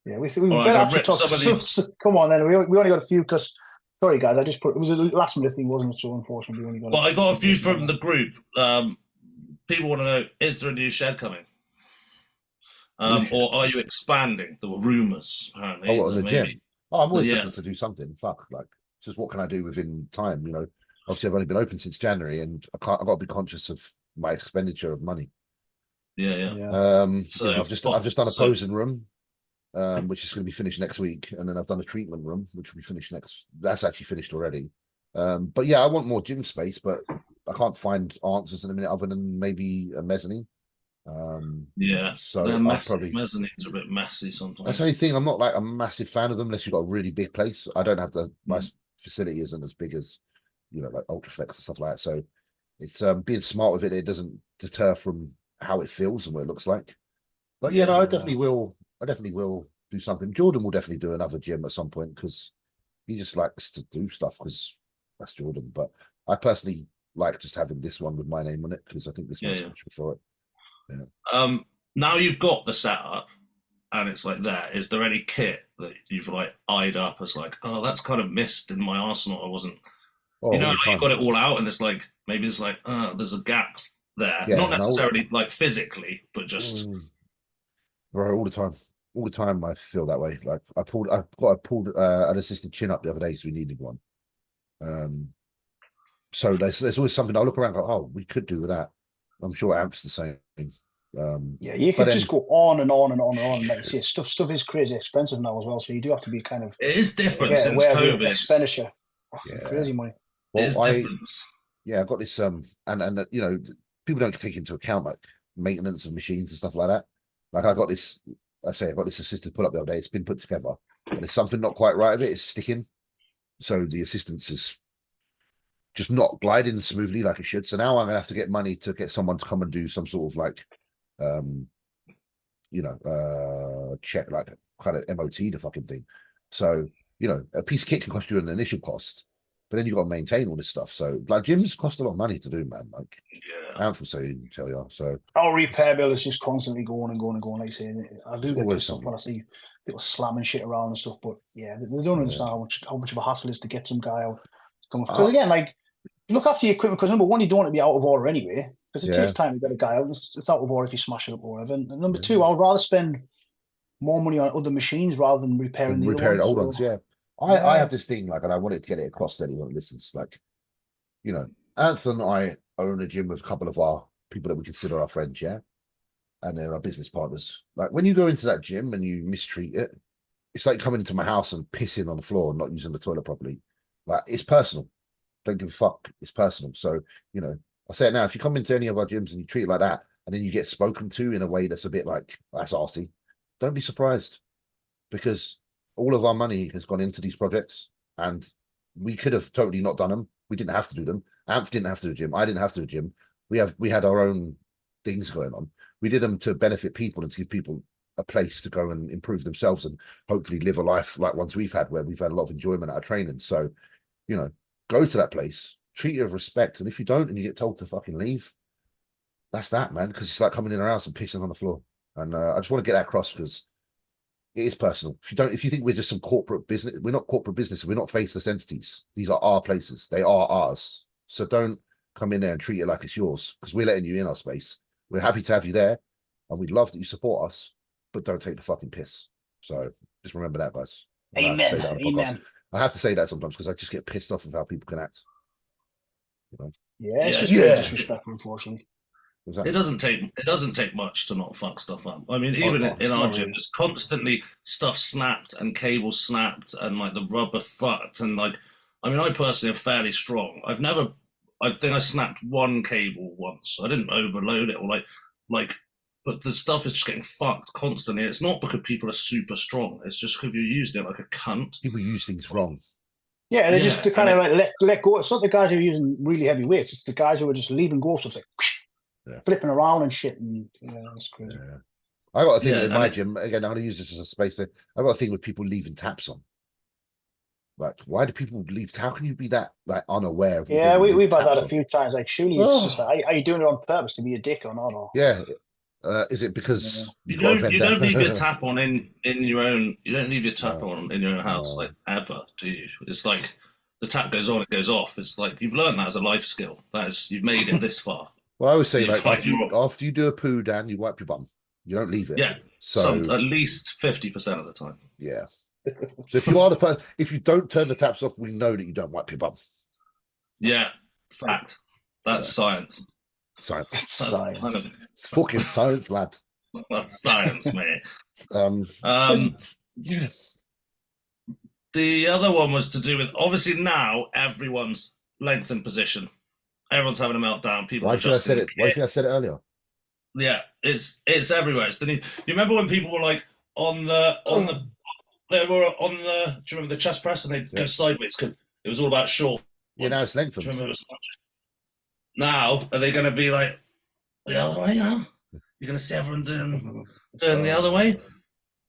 Yeah, we better actually talk. Come on, then. We only got a few because. Sorry, guys. I just it was a last minute thing, wasn't it? So unfortunately, we only got.
Well, I got a few from the group. People want to know: is there a new shed coming? Or are you expanding? There were rumours, apparently.
Oh, the gym. Oh, I'm always looking to do something. Fuck, like, just what can I do within time? You know, obviously I've only bine open since January, and I've got to be conscious of my expenditure of money.
Yeah.
So I've just done a posing room, which is going to be finished next week, and then I've done a treatment room, which will be finished next. That's actually finished already. But yeah, I want more gym space, but I can't find answers in a minute other than maybe a mezzanine. So I'll probably
mezzanines are a bit messy sometimes.
That's the only thing. I'm not like a massive fan of them unless you've got a really big place. I don't have my facility isn't as big as like UltraFlex and stuff like that. So it's being smart with it. It doesn't deter from how it feels and what it looks like. But I definitely will. I definitely will do something. Jordan will definitely do another gym at some point because he just likes to do stuff because that's Jordan. But I personally like just having this one with my name on it because I think this one's much before it. Yeah.
Now you've got the setup and it's like there. Is there any kit that you've like eyed up as like, oh, that's kind of missed in my arsenal? I wasn't, you know, like you've got it all out, and it's like maybe it's like, there's a gap there, not necessarily like physically, but just
bro, all the time I feel that way. Like I pulled an assisted chin up the other day because we needed one. So there's always something I look around and go, oh, we could do with that. I'm sure Amp's the same.
Yeah, you could just go on and on and on and on. Like you say, stuff is crazy expensive now as well, so you do have to be kind of.
It is different since COVID.
Expenditure, crazy money.
Well,
I got this and you know, people don't take into account like maintenance of machines and stuff like that. Like I got this assisted pull up the other day. It's been put together, but there's something not quite right with it. It's sticking, so the assistance is just not gliding smoothly like it should. So now I'm gonna have to get money to get someone to come and do some sort of like check, like kind of MOT the fucking thing. So, you know, a piece of kit can cost you an initial cost, but then you've got to maintain all this stuff. So like gyms cost a lot of money to do, man. Like Ant will tell you. So
our repair bill is just constantly going and going and going. Like I say, I do get stuff when I see people slamming shit around and stuff, but yeah, they don't understand how much of a hassle it is to get some guy out to come. Because again, like, look after your equipment, because number one, you don't want to be out of order anyway, because it takes time to get a guy out. It's out of order if you smash it up or whatever. And number two, I would rather spend more money on other machines rather than repairing the
old ones. Yeah. I have this thing, like, and I wanted to get it across to anyone who listens. Like, you know, Anthony and I own a gym with a couple of our people that we consider our friends, yeah? And they're our business partners. Like, when you go into that gym and you mistreat it, it's like coming into my house and pissing on the floor and not using the toilet properly. Like, it's personal. Don't give a fuck. It's personal. So, you know, I say it now, if you come into any of our gyms and you treat it like that, and then you get spoken to in a way that's a bit like, that's arsey, don't be surprised. Because all of our money has gone into these projects, and we could have totally not done them. We didn't have to do them. Amph didn't have to do a gym. I didn't have to do a gym. We had our own things going on. We did them to benefit people and to give people a place to go and improve themselves and hopefully live a life like ones we've had, where we've had a lot of enjoyment out of training. So, you know, go to that place, treat you with respect. And if you don't and you get told to fucking leave, that's that, man. Because it's like coming in our house and pissing on the floor. And I just want to get that across, because it is personal. If you think we're just some corporate business, we're not corporate business. We're not faceless entities. These are our places. They are ours. So don't come in there and treat it like it's yours, because we're letting you in our space. We're happy to have you there, and we'd love that you support us, but don't take the fucking piss. So just remember that, guys.
Amen. Amen.
I have to say that sometimes because I just get pissed off of how people can act. You know?
Yeah, it's just disrespectful, unfortunately.
It doesn't take much to not fuck stuff up. I mean, even in our gym, there's constantly stuff snapped and cables snapped and like the rubber fucked, and like, I mean, I personally am fairly strong. I think I snapped one cable once. I didn't overload it or like, but the stuff is just getting fucked constantly. It's not because people are super strong. It's just because you're using it like a cunt.
People use things wrong.
Yeah, they just kind of like let go. It's not the guys who are using really heavy weights. It's the guys who are just leaving go. So it's like flipping around and shit. And it's crazy.
Yeah. I got a thing with my gym. Again, I'm going to use this as a space there. I got a thing with people leaving taps on. Like, why do people leave? How can you be that like unaware of?
Yeah, we've had that a few times. Like, surely it's just like, are you doing it on purpose to be a dick or not? Or
yeah. Is it because
you don't leave your tap on in your own? You don't leave your tap on in your own house like ever, do you? It's like the tap goes on, it goes off. It's like you've learned that as a life skill. You've made it this far.
Well, I always say like after you do a poo, Dan, you wipe your bum. You don't leave it.
Yeah. So at least 50% of the time.
Yeah. So if you are the person, if you don't turn the taps off, we know that you don't wipe your bum.
Yeah. Fact. That's science.
Science.
Science.
It's fucking science, lad.
That's science, mate.
Yeah.
The other one was to do with, obviously now everyone's lengthened position. Everyone's having a meltdown. People.
Why should I said it? Why should I said it earlier?
Yeah, it's everywhere. It's the new. You remember when people were like on the do you remember the chest press and they'd go sideways because it was all about short.
Yeah, now it's lengthened.
Now are they going to be like the other way now? You're going to see everyone doing the other way.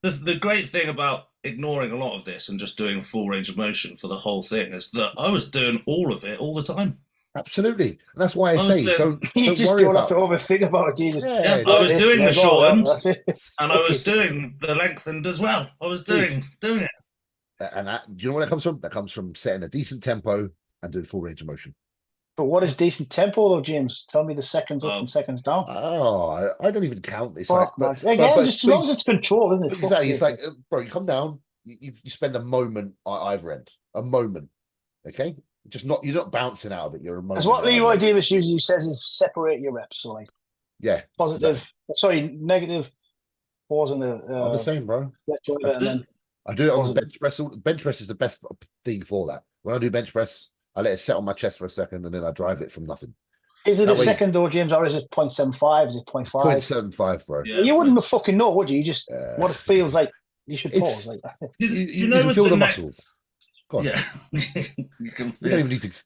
The great thing about ignoring a lot of this and just doing full range of motion for the whole thing is that I was doing all of it all the time.
Absolutely. And that's why I
I was
say
doing-
don't
You just
worry
don't
about
have to overthink about it. You just
Yeah,
I was
this,
doing the
like,
short
oh,
end,
that's it.
and I was doing the lengthened as well. I was doing it.
and that, do you know where that comes from? That comes from setting a decent tempo and doing full range of motion.
But what is decent tempo though, James? Tell me the seconds up and seconds down.
Oh, I don't even count. It's
Fuck,
like,
man. Again, just as long as it's control, isn't it?
but
Fuck's
exactly. It's
sake.
like, bro, you come down, you spend a moment at either end, a moment. Okay, just not you're not bouncing out of it. You're a moment.
That's what
at either
Leroy
end.
Davis usually says is separate your reps. So like
Yeah,
positive, sorry, negative, pause on
I'm the same, bro.
and then
I do it on the
positive.
bench press. Bench press is the best thing for that. When I do bench press, I let it set on my chest for a second and then I drive it from nothing.
Is it
That
a
way-
second though, James, or is it 0.75? Is it 0.5?
0.75, bro.
Yeah,
You wouldn't fucking know, would you? You just what it feels like. You should
It's-
pause like that.
You
know
can
with
feel the
neck-
muscle. Go on.
Yeah, you can
You
feel.
don't even need to.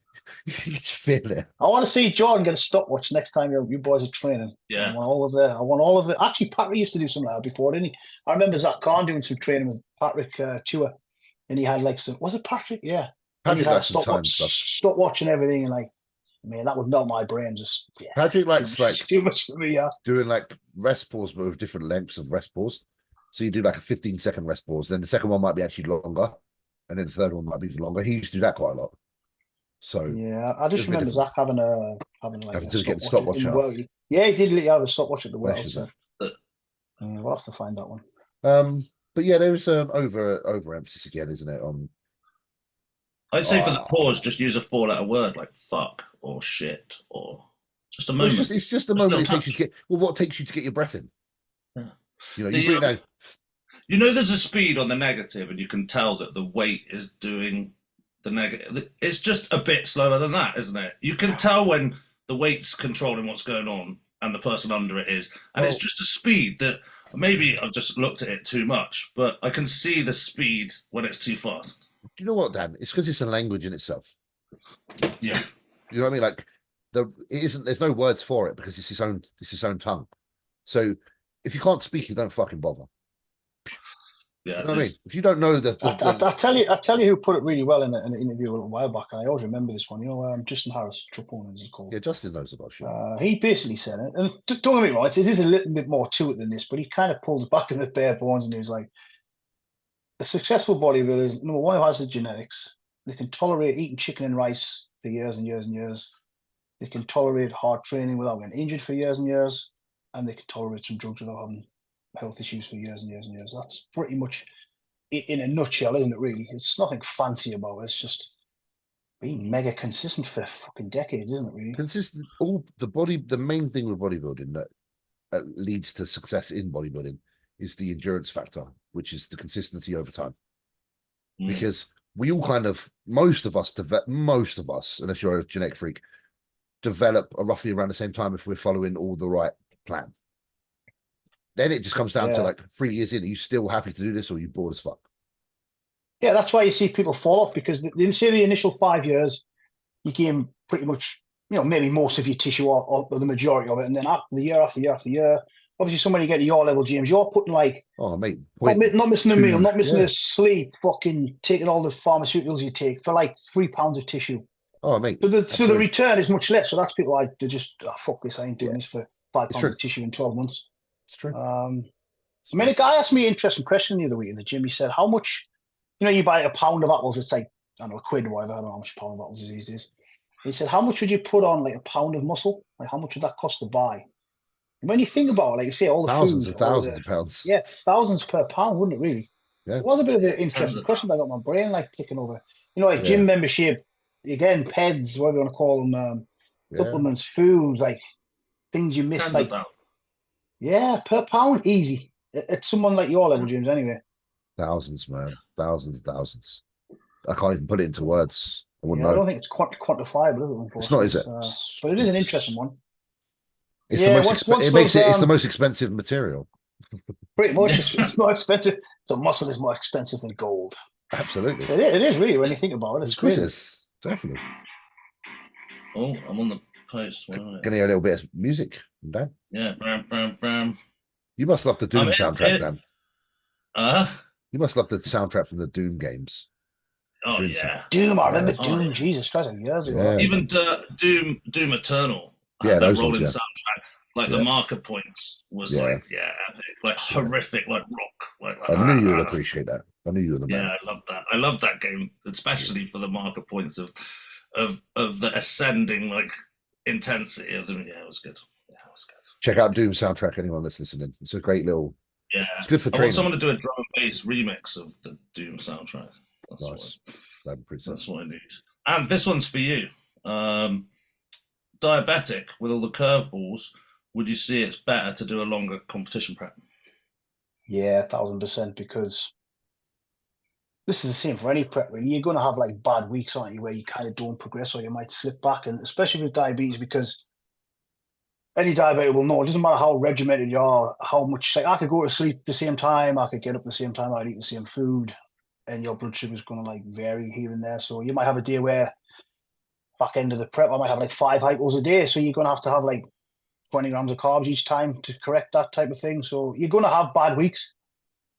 You just feel it.
I want to see Jordan get a stopwatch next time you boys are training.
Yeah.
I want all of the. Actually, Patrick used to do something like that before, didn't he? I remember Zach Khan doing some training with Patrick Chua, and he had like some. Was it Patrick? Yeah. And he
Patrick
had a
likes some time stuff.
stopwatch and everything, and like, man, that would melt my brain. Just
Patrick likes like
too much for me. Yeah.
doing like rest pause, but with different lengths of rest pause. So you do like a 15-second rest pause, then the second one might be actually longer, and then the third one might be even longer. He used to do that quite a lot. So
Yeah, I just
It'll be
remember Zach having like
Having
a
to get the
stopwatch
stopwatch
in the
out.
well. Yeah, he did literally have a stopwatch at the well.
Meshes
So.
it.
We'll have to find that one.
but yeah, there is an overemphasis again, isn't it?
I'd say for the pause, just use a 4-letter word like fuck or shit or just a moment.
It's just a
Just
moment
no
it takes you
touch.
to get. Well, what takes you to get your breath in?
Yeah.
You know,
The,
you bring it down.
You know, there's a speed on the negative, and you can tell that the weight is doing the negative. It's just a bit slower than that, isn't it? You can tell when the weight's controlling what's going on and the person under it is. And it's just a speed that maybe I've just looked at it too much, but I can see the speed when it's too fast.
Do you know what, Dan? It's because it's a language in itself.
Yeah.
You know what I mean? Like it isn't. There's no words for it because it's its own tongue. So if you can't speak, you don't fucking bother.
Yeah.
You know what I mean? If you don't know
I tell you who put it really well in an interview a little while back, and I always remember this one. You know, Justin Harris, Trapone, as it's called.
Yeah, Justin knows about shit.
He basically said it, and don't get me wrong, it is a little bit more to it than this, but he kind of pulls back in the bare bones, and he was like, a successful bodybuilder is number one who has the genetics. They can tolerate eating chicken and rice for years and years and years. They can tolerate hard training without getting injured for years and years, and they can tolerate some drugs without having health issues for years and years and years. That's pretty much in a nutshell, isn't it? Really, it's nothing fancy about it. It's just being mega consistent for fucking decades, isn't it? Really,
Consistent. The main thing with bodybuilding that leads to success in bodybuilding is the endurance factor, which is the consistency over time. Because we all kind of, most of us, unless you're a genetic freak, develop roughly around the same time if we're following all the right plan. Then it just comes down to like 3 years in, are you still happy to do this or are you bored as fuck?
Yeah, that's why you see people fall off, because they say the initial 5 years, you gain pretty much, maybe most of your tissue or the majority of it. And then after year after year after year, obviously somebody get to your level, James, you're putting like,
oh mate,
not missing a meal, not missing a sleep, fucking taking all the pharmaceuticals you take for like 3 pounds of tissue.
Oh mate.
So the return is much less. So that's people like, they just, fuck this, I ain't doing this for 5 pounds of tissue in 12 months.
It's true.
I mean, a guy asked me an interesting question the other week in the gym. He said, how much, you buy a pound of apples, it's like, I don't know, a quid or whatever. I don't know how much a pound of apples is these days. He said, how much would you put on like a pound of muscle? Like, how much would that cost to buy? And when you think about it, like you say, all the
thousands
food,
and thousands of pounds.
Yeah, thousands per pound, wouldn't it really?
Yeah.
It was a bit of an interesting question, but I got my brain like ticking over. Like gym membership, again, PEDs, whatever you want to call them, supplements, foods, like things you miss. Like, per pound, easy. It's someone like your level, James, anyway.
Thousands, man. Thousands. I can't even put it into words. I wouldn't know.
I don't think it's quantifiable, is it?
It's not, is it?
But it is an interesting one.
It's it's the most expensive material.
Pretty much, it's more expensive. So muscle is more expensive than gold.
Absolutely,
it is really when you think about it. It's crazy.
Definitely.
Oh, I'm on the post.
Can I hear a little bit of music, Dan?
Yeah, bam.
You must love the Doom soundtrack, Dan. You must love the soundtrack from the Doom games.
Oh
Dream
yeah,
Doom, I remember
Yeah.
Doom.
yeah.
Jesus Christ, years ago.
Yeah.
Even Doom Eternal
Yeah,
had that
those ones,
rolling
yeah.
soundtrack. Like
Yeah.
the marker points was
Yeah.
like epic, like horrific, like rock. Like
I knew you would appreciate that. I knew you were the man.
yeah, I love that. I love that game, especially for the marker points of the ascending like intensity of them. Yeah, it was good. Yeah, it was good.
Check out Doom soundtrack, anyone that's listening. It's a great little.
Yeah,
It's good for
I want
training.
someone to do a drum and bass remix of the Doom soundtrack.
Nice. That'd be pretty
That's
simple.
what I need. And this one's for you. Diabetic with all the curveballs. Would you see it's better to do a longer competition prep?
Yeah, 1000%. Because this is the same for any prep. Really, you're going to have like bad weeks, aren't you, where you kind of don't progress or you might slip back, and especially with diabetes, because any diabetic will know it doesn't matter how regimented you are, how much. Like I could go to sleep at the same time, I could get up at the same time, I'd eat the same food, and your blood sugar is going to like vary here and there. So you might have a day where back end of the prep, I might have like 5 hypos a day. So you're going to have like 20 grams of carbs each time to correct that type of thing. So you're going to have bad weeks.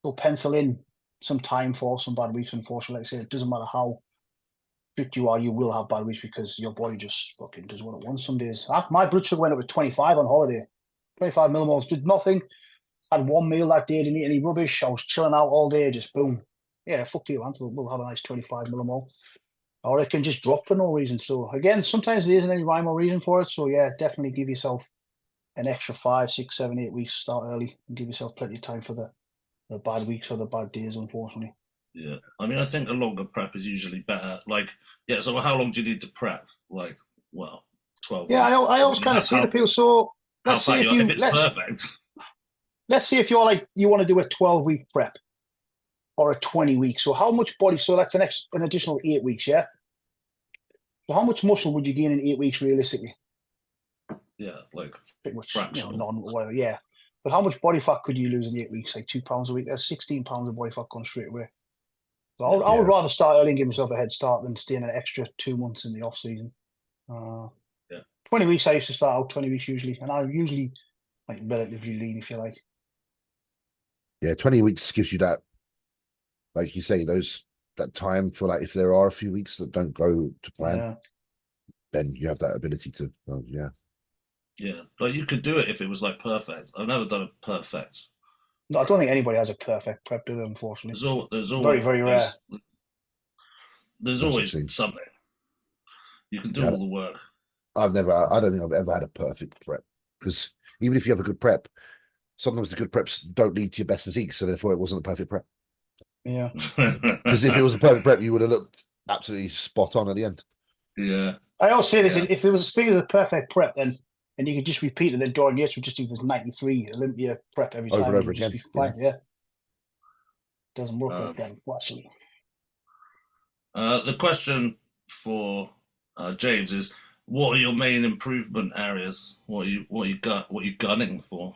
So pencil in some time for some bad weeks. Unfortunately, like I say, it doesn't matter how strict you are, you will have bad weeks because your body just fucking does what it wants some days. My blood sugar went up to 25 on holiday. 25 millimoles, did nothing. Had one meal that day, didn't eat any rubbish. I was chilling out all day, just boom. Yeah, fuck you, man. We'll have a nice 25 millimole. Or it can just drop for no reason. So again, sometimes there isn't any rhyme or reason for it. So yeah, definitely give yourself an extra 5, 6, 7, 8 weeks. Start early and give yourself plenty of time for the bad weeks or the bad days, unfortunately.
Yeah, I mean, I think a longer prep is usually better. Like, yeah. So, how long do you need to prep? Like, well, 12
Yeah,
weeks.
I always kind of say to people. So
How
let's
far
say if
you are,
you
if it's perfect.
let's say if you're like you want to do a 12-week prep or a 20-week. So how much body? So that's an additional 8 weeks, yeah. So how much muscle would you gain in 8 weeks realistically?
Yeah, like
Pretty much,
fractional.
well, yeah. But how much body fat could you lose in 8 weeks? Like 2 pounds a week. That's 16 pounds of body fat gone straight away. So I would rather start early and give myself a head start than staying an extra 2 months in the off season. 20 weeks. I used to start out 20 weeks usually, and I'm usually like relatively lean, if you like.
Yeah, 20 weeks gives you that, like you say, that time for like if there are a few weeks that don't go to plan, then you have that ability to, yeah.
Yeah, but you could do it if it was like perfect. I've never done it perfect.
No, I don't think anybody has a perfect prep, do they? Unfortunately,
There's always
very, very rare.
There's always something. You can do all the work.
I don't think I've ever had a perfect prep, because even if you have a good prep, sometimes the good preps don't lead to your best physique, so therefore it wasn't a perfect prep.
Yeah.
Because if it was a perfect prep, you would have looked absolutely spot on at the end.
Yeah.
I always say this: if there was a thing as a perfect prep, then and you could just repeat it, then Dorian Yates would just do this 93 Olympia prep every time.
Over and over again.
Yeah. Doesn't work like that, unfortunately.
The question for James is: what are your main improvement areas? What you gunning for?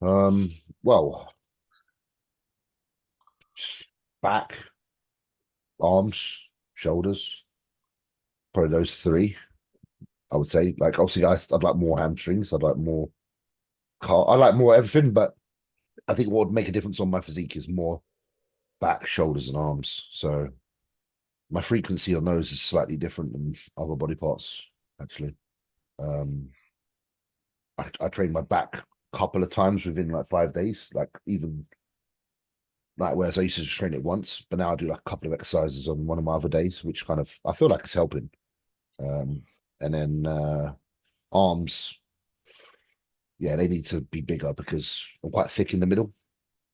Well, back, arms, shoulders, probably those 3. I would say, like, obviously, I'd like more hamstrings. I'd like more I like more everything, but I think what would make a difference on my physique is more back, shoulders, and arms. So my frequency on those is slightly different than other body parts, actually. I train my back a couple of times within like 5 days, like even like, whereas I used to just train it once, but now I do like a couple of exercises on one of my other days, which kind of I feel like it's helping. And then arms, yeah, they need to be bigger because I'm quite thick in the middle,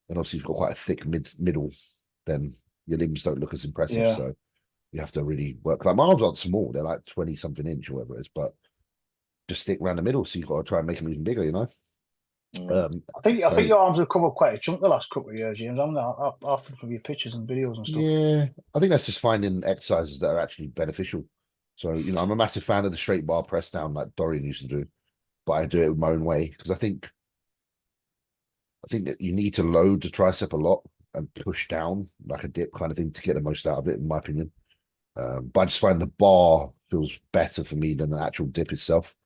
and obviously if you've got quite a thick middle, then your limbs don't look as impressive.
Yeah.
So you have to really work. Like my arms aren't small; they're like 20 something inch or whatever it is, but just thick around the middle. So you've got to try and make them even bigger, you know.
I think your arms have come up quite a chunk the last couple of years, James. I'm not after from your pictures and videos and stuff.
Yeah, I think that's just finding exercises that are actually beneficial. So, you know, I'm a massive fan of the straight bar press down like Dorian used to do, but I do it my own way because I think that you need to load the tricep a lot and push down like a dip kind of thing to get the most out of it, in my opinion. But I just find the bar feels better for me than the actual dip itself.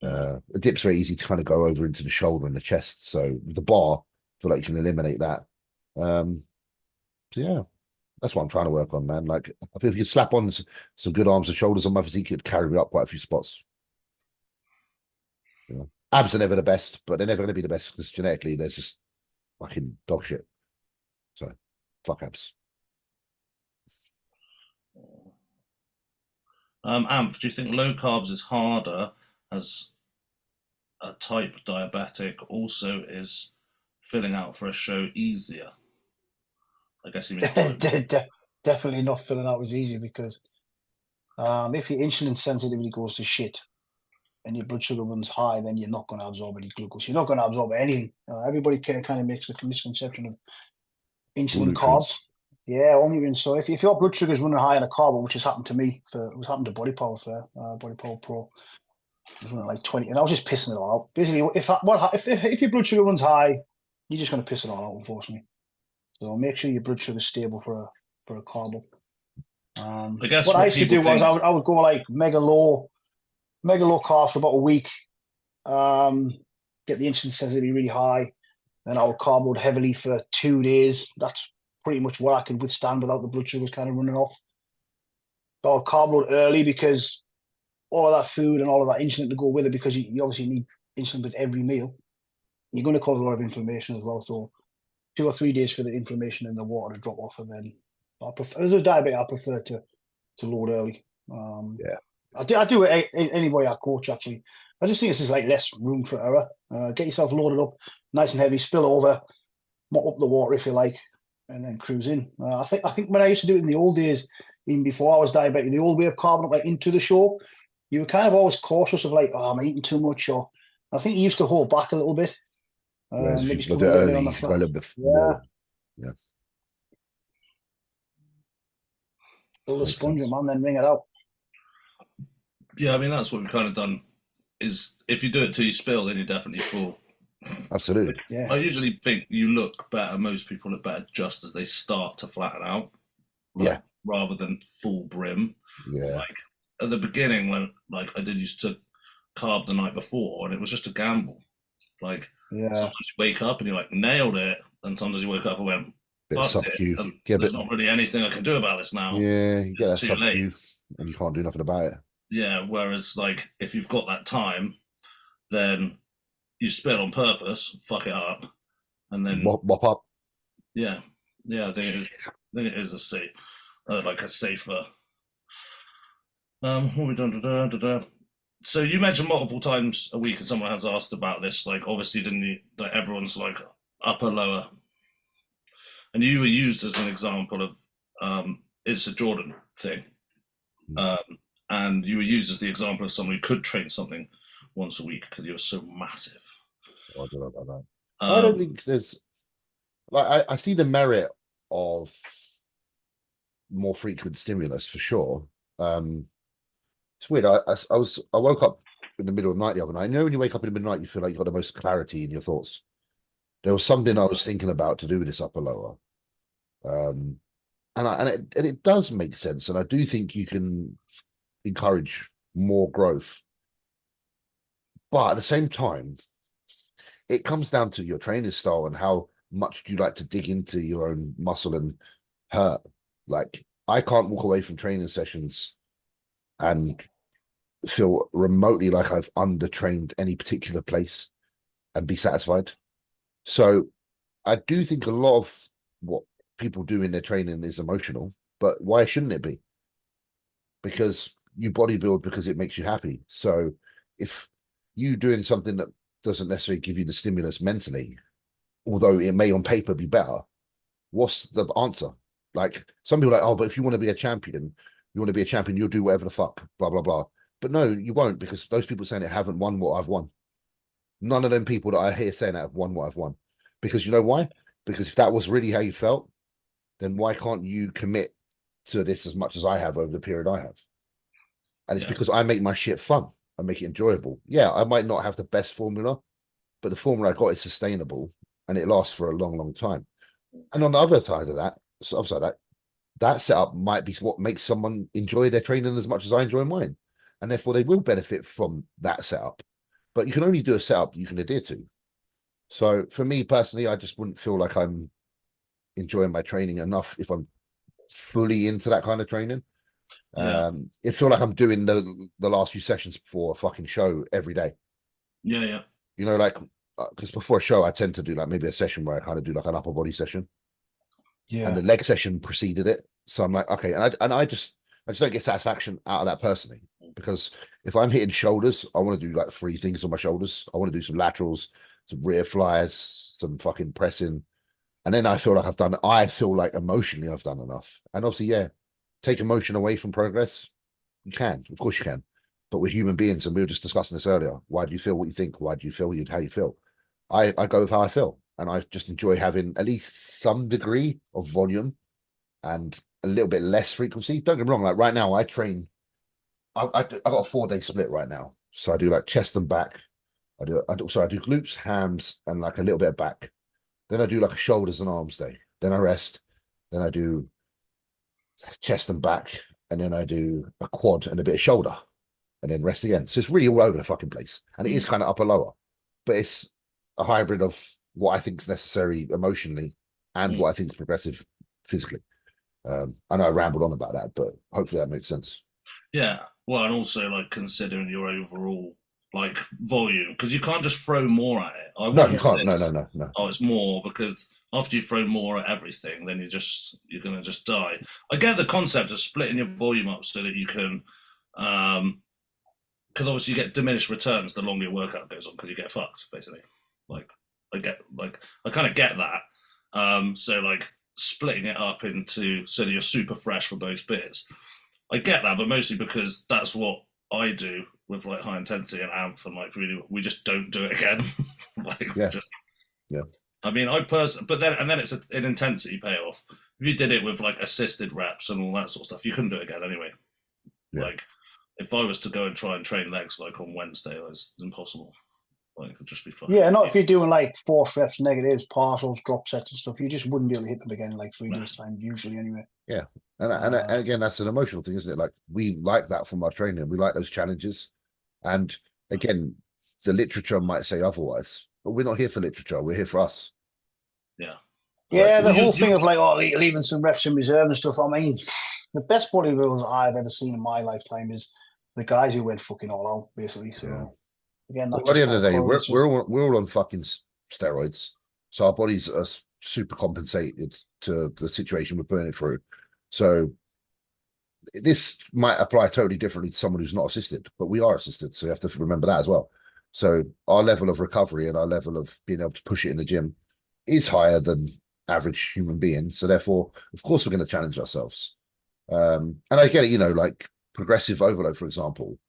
The dip's very easy to kind of go over into the shoulder and the chest. So with the bar, I feel like you can eliminate that. So yeah, that's what I'm trying to work on, man. Like, I think if you slap on some good arms and shoulders on my physique, it'd carry me up quite a few spots. You know, abs are never the best, but they're never going to be the best because genetically there's just fucking dog shit. So, fuck abs.
Amph, do you think low carbs is harder as a type diabetic? Also, is filling out for a show easier? I guess you mean type.
Definitely not filling out was easy because if your insulin sensitivity goes to shit and your blood sugar runs high, then you're not going to absorb any glucose. You're not going to absorb anything. Everybody kind of makes the misconception of
All
insulin carbs.
nutrients.
Yeah, only so if your blood sugar is running high on a carb, which has happened to me, it was happened to Body Power Body Power Pro. It was running like 20, and I was just pissing it all out. Basically, if your blood sugar runs high, you're just going to piss it all out, unfortunately. So make sure your blood sugar is stable for a carb.
I guess
What I
what
used to
people
do was
think.
I would go like mega low carb for about a week. Get the insulin sensitivity really high, then I would carb load heavily for 2 days. That's pretty much what I could withstand without the blood sugars kind of running off. So I would carb load early because all of that food and all of that insulin to go with it, because you obviously need insulin with every meal. You're going to cause a lot of inflammation as well. So 2 or 3 days for the inflammation and the water to drop off, and then as a diabetic, I prefer to load early.
Yeah.
I do it anybody I coach, actually. I just think this is like less room for error. Get yourself loaded up, nice and heavy, spill over, mop up the water if you like, and then cruise in. I think when I used to do it in the old days, even before I was diabetic, the old way of carving up like into the show, you were kind of always cautious of like, oh, am I eating too much? Or I think you used to hold back a little bit.
Whereas if
Maybe
you
come
load
a
it
little bit
early,
on the
you can go a
front.
little bit
Yeah,
more. Yeah.
fill the
Makes
sponge,
sense.
man, then wring it out.
Yeah, I mean that's what we've kind of done. Is if you do it till you spill, then you're definitely full.
Absolutely.
Yeah.
I usually think you look better. Most people look better just as they start to flatten out.
Yeah.
Rather than full brim.
Yeah.
Like at the beginning, when like I did used to carb the night before, and it was just a gamble. Like
Yeah.
sometimes you wake up and you're like nailed it, and sometimes you wake up and went
Bit
fucked
sub
it,
Q.
and
Yeah,
there's
but
not really anything I can do about this now.
yeah, you get
It's
that
too
sub
late.
Q and you can't do nothing about it.
Yeah. Whereas like if you've got that time, then you spill on purpose, fuck it up, and then
Mop up.
yeah, I think it is a safe, like a safer. What have we done? So you mentioned multiple times a week, and someone has asked about this. Like, obviously, didn't you? Like everyone's like upper, lower, and you were used as an example of it's a Jordan thing, and you were used as the example of someone who could train something once a week because you were so massive.
I don't know about that. I don't think there's like I see the merit of more frequent stimulus for sure. It's weird. I woke up in the middle of the night the other night. You know, when you wake up in the middle of the night, you feel like you got the most clarity in your thoughts. There was something I was thinking about to do with this upper lower. And it does make sense. And I do think you can encourage more growth. But at the same time, it comes down to your training style and how much do you like to dig into your own muscle and hurt. Like I can't walk away from training sessions and feel remotely like I've undertrained any particular place and be satisfied. So I do think a lot of what people do in their training is emotional, but why shouldn't it be? Because you bodybuild because it makes you happy. So if you doing something that doesn't necessarily give you the stimulus mentally, although it may on paper be better, what's the answer? Like some people are like, oh, but if you want to be a champion, you'll do whatever the fuck, blah, blah, blah. But no, you won't, because those people saying it haven't won what I've won. None of them people that I hear saying that have won what I've won. Because you know why? Because if that was really how you felt, then why can't you commit to this as much as I have over the period I have? And it's because I make my shit fun. I make it enjoyable. Yeah, I might not have the best formula, but the formula I got is sustainable and it lasts for a long, long time. And on the other side of that setup might be what makes someone enjoy their training as much as I enjoy mine. And therefore they will benefit from that setup. But you can only do a setup you can adhere to. So for me personally, I just wouldn't feel like I'm enjoying my training enough if I'm fully into that kind of training.
Yeah.
It feel like I'm doing the last few sessions before a fucking show every day.
Yeah.
You know, like because before a show I tend to do like maybe a session where I kind of do like an upper body session.
Yeah.
And the leg session preceded it. So I'm like, okay, and I just don't get satisfaction out of that personally, because if I'm hitting shoulders, I want to do like 3 things on my shoulders. I want to do some laterals, some rear flyers, some fucking pressing. And then I feel like emotionally I've done enough. And obviously, yeah, take emotion away from progress. You can, of course you can. But we're human beings, and we were just discussing this earlier. Why do you feel what you think? Why do you feel how you feel? I go with how I feel. And I just enjoy having at least some degree of volume and a little bit less frequency. Don't get me wrong, like right now I train, I got a 4-day split right now. So I do like chest and back. I do glutes, hams, and like a little bit of back. Then I do like a shoulders and arms day. Then I rest. Then I do chest and back. And then I do a quad and a bit of shoulder. And then rest again. So it's really all over the fucking place. And it is kind of upper lower. But it's a hybrid of what I think is necessary emotionally and what I think is progressive physically. I know I rambled on about that, but hopefully that makes sense.
Yeah. Well, and also like considering your overall like volume, because you can't just throw more at it.
No, you can't. No.
Oh, it's more, because after you throw more at everything, then you're gonna just die. I get the concept of splitting your volume up so that you can, because obviously you get diminished returns the longer your workout goes on, because you get fucked basically. Like I kind of get that. So like splitting it up into so that you're super fresh for both bits. I get that, but mostly because that's what I do with like high intensity and amp, and like really we just don't do it again.
Yeah.
I mean, but then it's an intensity payoff. If you did it with like assisted reps and all that sort of stuff, you couldn't do it again anyway.
Yeah.
Like if I was to go and try and train legs like on Wednesday, it's impossible. Like it would just be fun.
Yeah, not if you're doing like force reps, negatives, partials, drop sets and stuff. You just wouldn't be able to hit them again in like 3 days time, usually anyway.
Yeah. And again, that's an emotional thing, isn't it? Like we like that from our training. We like those challenges. And again, the literature might say otherwise, but we're not here for literature. We're here for us.
Yeah.
Yeah, the whole thing of like, leaving some reps in reserve and stuff. I mean, the best bodybuilders I've ever seen in my lifetime is the guys who went fucking all out, basically. So again,
at the end of the day, we're all on fucking steroids, so our bodies are super compensated to the situation we're putting it through. So this might apply totally differently to someone who's not assisted, but we are assisted, so you have to remember that as well. So our level of recovery and our level of being able to push it in the gym is higher than average human being. So therefore, of course, we're going to challenge ourselves. And I get it, you know, like progressive overload, for example,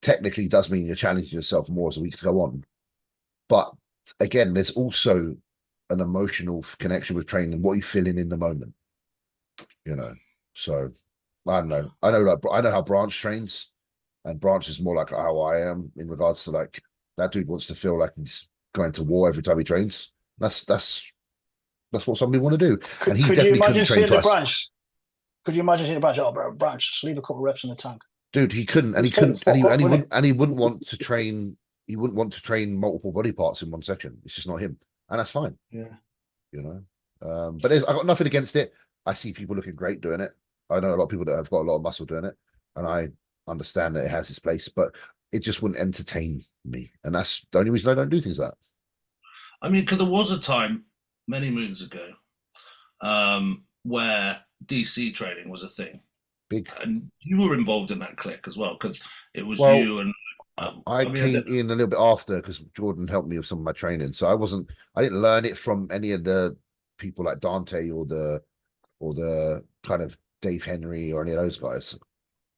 technically does mean you're challenging yourself more as the weeks go on. But again, there's also an emotional connection with training, what you're feeling in the moment, you know. So I don't know. I know how Branch trains, and Branch is more like how I am in regards to like that dude wants to feel like he's going to war every time he trains. That's what some people want to do. And he definitely couldn't train twice.
Could you imagine saying to Branch, Branch, just leave a couple of reps in the tank?
Dude, he couldn't, and he couldn't, and he wouldn't want to train. He wouldn't want to train multiple body parts in one section. It's just not him, and that's fine.
Yeah,
you know. But I got nothing against it. I see people looking great doing it. I know a lot of people that have got a lot of muscle doing it, and I understand that it has its place, but it just wouldn't entertain me, and that's the only reason I don't do things like that.
I mean, because there was a time many moons ago where DC training was a thing.
Big.
And you were involved in that clique as well, because it was you and
I came in a little bit after because Jordan helped me with some of my training. So I didn't learn it from any of the people like Dante or the kind of Dave Henry or any of those guys.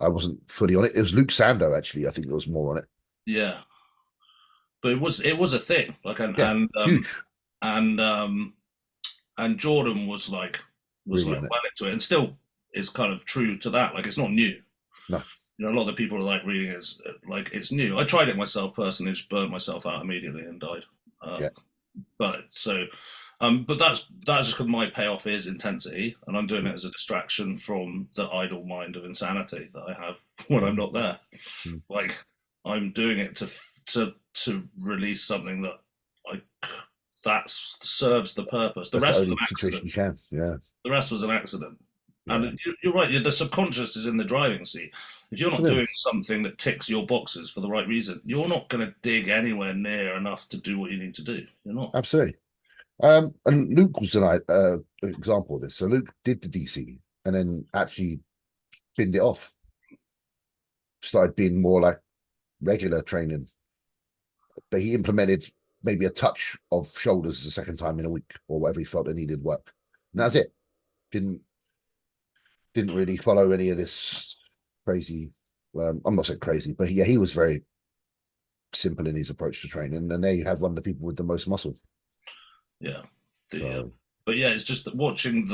I wasn't fully on it. It was Luke Sando, actually. I think it was more on it.
Yeah. But it was a thing. Like
huge.
And Jordan was really well into it, and still is kind of true to that. Like it's not new.
No.
You know, a lot of the people are like reading it as like it's new. I tried it myself personally, just burnt myself out immediately and died. But that's just because my payoff is intensity, and I'm doing it as a distraction from the idle mind of insanity that I have when I'm not there. Like I'm doing it to release something that that serves the purpose. The
That's
rest
the
was
only
an
situation
accident.
you can. Yeah.
The rest was an accident.
Yeah.
And you're right. The subconscious is in the driving seat. If you're not
Absolutely.
doing something that ticks your boxes for the right reason, you're not going to dig anywhere near enough to do what you need to do. You're not.
Absolutely. And Luke was an example of this. So Luke did the DC and then actually binned it off. Started being more like regular training. But he implemented maybe a touch of shoulders the second time in a week or whatever he felt they needed work. And that's it. Didn't really follow any of this crazy. I'm not saying crazy, but yeah, he was very simple in his approach to training. And there you have one of the people with the most muscle.
Yeah.
So,
but yeah, it's just that watching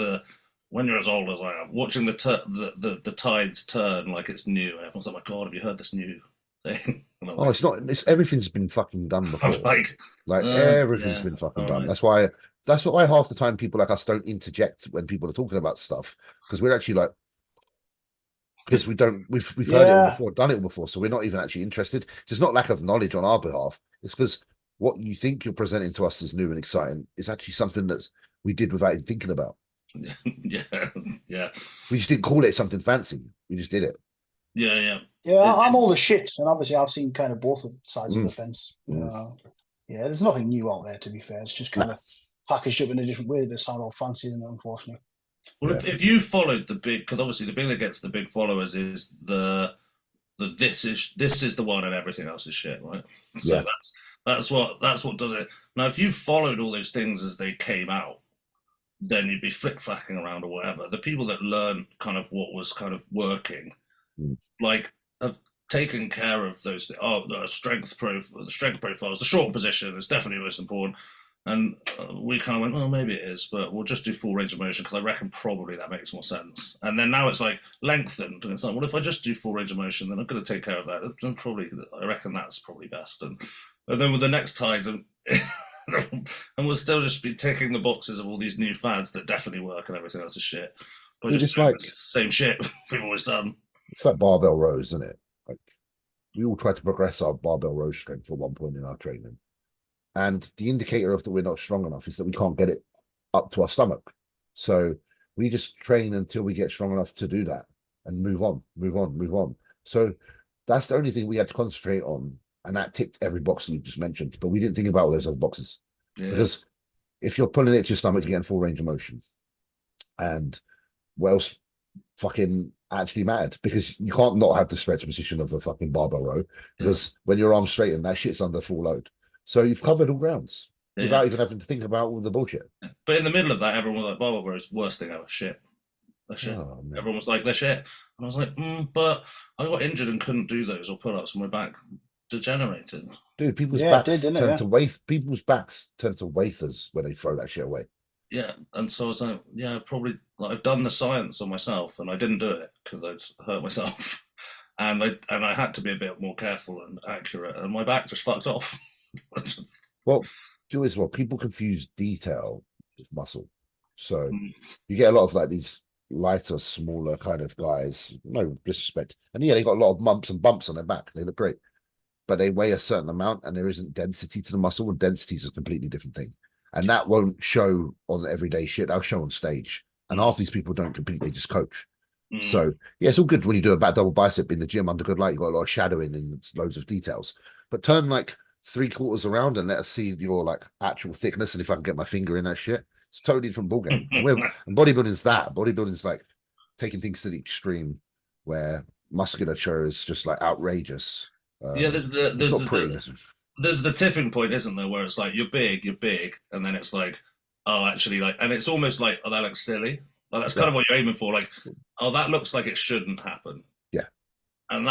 when you're as old as I am, watching the tides turn like it's new, and everyone's like, "My God, have you heard this new thing?"
oh,
like,
it's not. It's everything's been fucking done before.
like
everything's been fucking done. Right. That's why half the time people like us don't interject when people are talking about stuff, because we're actually like, because we've heard it all before, done it all before, so we're not even actually interested. It's not lack of knowledge on our behalf. It's because what you think you're presenting to us as new and exciting is actually something that we did without even thinking about.
yeah.
We just didn't call it something fancy. We just did it.
Yeah.
I'm all the shit, and obviously I've seen kind of both sides of the fence. Yeah, there's nothing new out there, to be fair. It's just kind of packaged up in a different way to sound all fancy, and unfortunately.
Well, if you followed the big, because obviously the thing that gets the big followers is the this is the one and everything else is shit, right? So that's what does it. Now, if you followed all those things as they came out, then you'd be flick-flacking around or whatever. The people that learn kind of what was kind of working, like, have taken care of those. The strength profiles, the short position is definitely most important. And we kind of went, well, maybe it is, but we'll just do full range of motion because I reckon probably that makes more sense. And then now it's like lengthened, and it's like, well, if I just do full range of motion, then I'm going to take care of that. And probably, I reckon that's probably best. And then with the next tide, and we'll still just be ticking the boxes of all these new fads that definitely work and everything else is shit. But just like the same shit we've always done.
It's like barbell rows, isn't it? Like we all try to progress our barbell row strength at one point in our training. And the indicator of that we're not strong enough is that we can't get it up to our stomach. So we just train until we get strong enough to do that and move on. So that's the only thing we had to concentrate on. And that ticked every box that you just mentioned. But we didn't think about all those other boxes. Because if you're pulling it to your stomach, you're getting full range of motion. And what else fucking actually mattered? Because you can't not have the stretch position of a fucking barbell row. Because when your arm's straightened, that shit's under full load. So you've covered all grounds without even having to think about all the bullshit.
But in the middle of that, everyone was like, barbell rows, worst thing ever. Shit. They're shit. Oh, everyone was like, they're shit. And I was like, but I got injured and couldn't do those or pull-ups and my back degenerated.
Dude, people's backs turn to wafers when they throw that shit away.
Yeah, and so I was like, probably like I've done the science on myself and I didn't do it because I'd hurt myself. And I had to be a bit more careful and accurate, and my back just fucked off.
Well, people confuse detail with muscle. So you get a lot of like these lighter, smaller kind of guys, no disrespect. And they got a lot of bumps and bumps on their back. They look great. But they weigh a certain amount and there isn't density to the muscle, and density is a completely different thing. And that won't show on everyday shit. That'll show on stage. And half these people don't compete, they just coach. So yeah, it's all good when you do a back double bicep in the gym under good light. You got a lot of shadowing and loads of details. But turn like 3/4 around and let us see your like actual thickness. And if I can get my finger in that shit, it's a totally different ballgame. And bodybuilding's that. Bodybuilding's like taking things to the extreme where musculature is just like outrageous.
There's the tipping point, isn't there, where it's like you're big, and then it's like, oh, actually, like, and it's almost like, oh, that looks silly. Like that's kind of what you're aiming for. Like, oh, that looks like it shouldn't happen.
Yeah,
and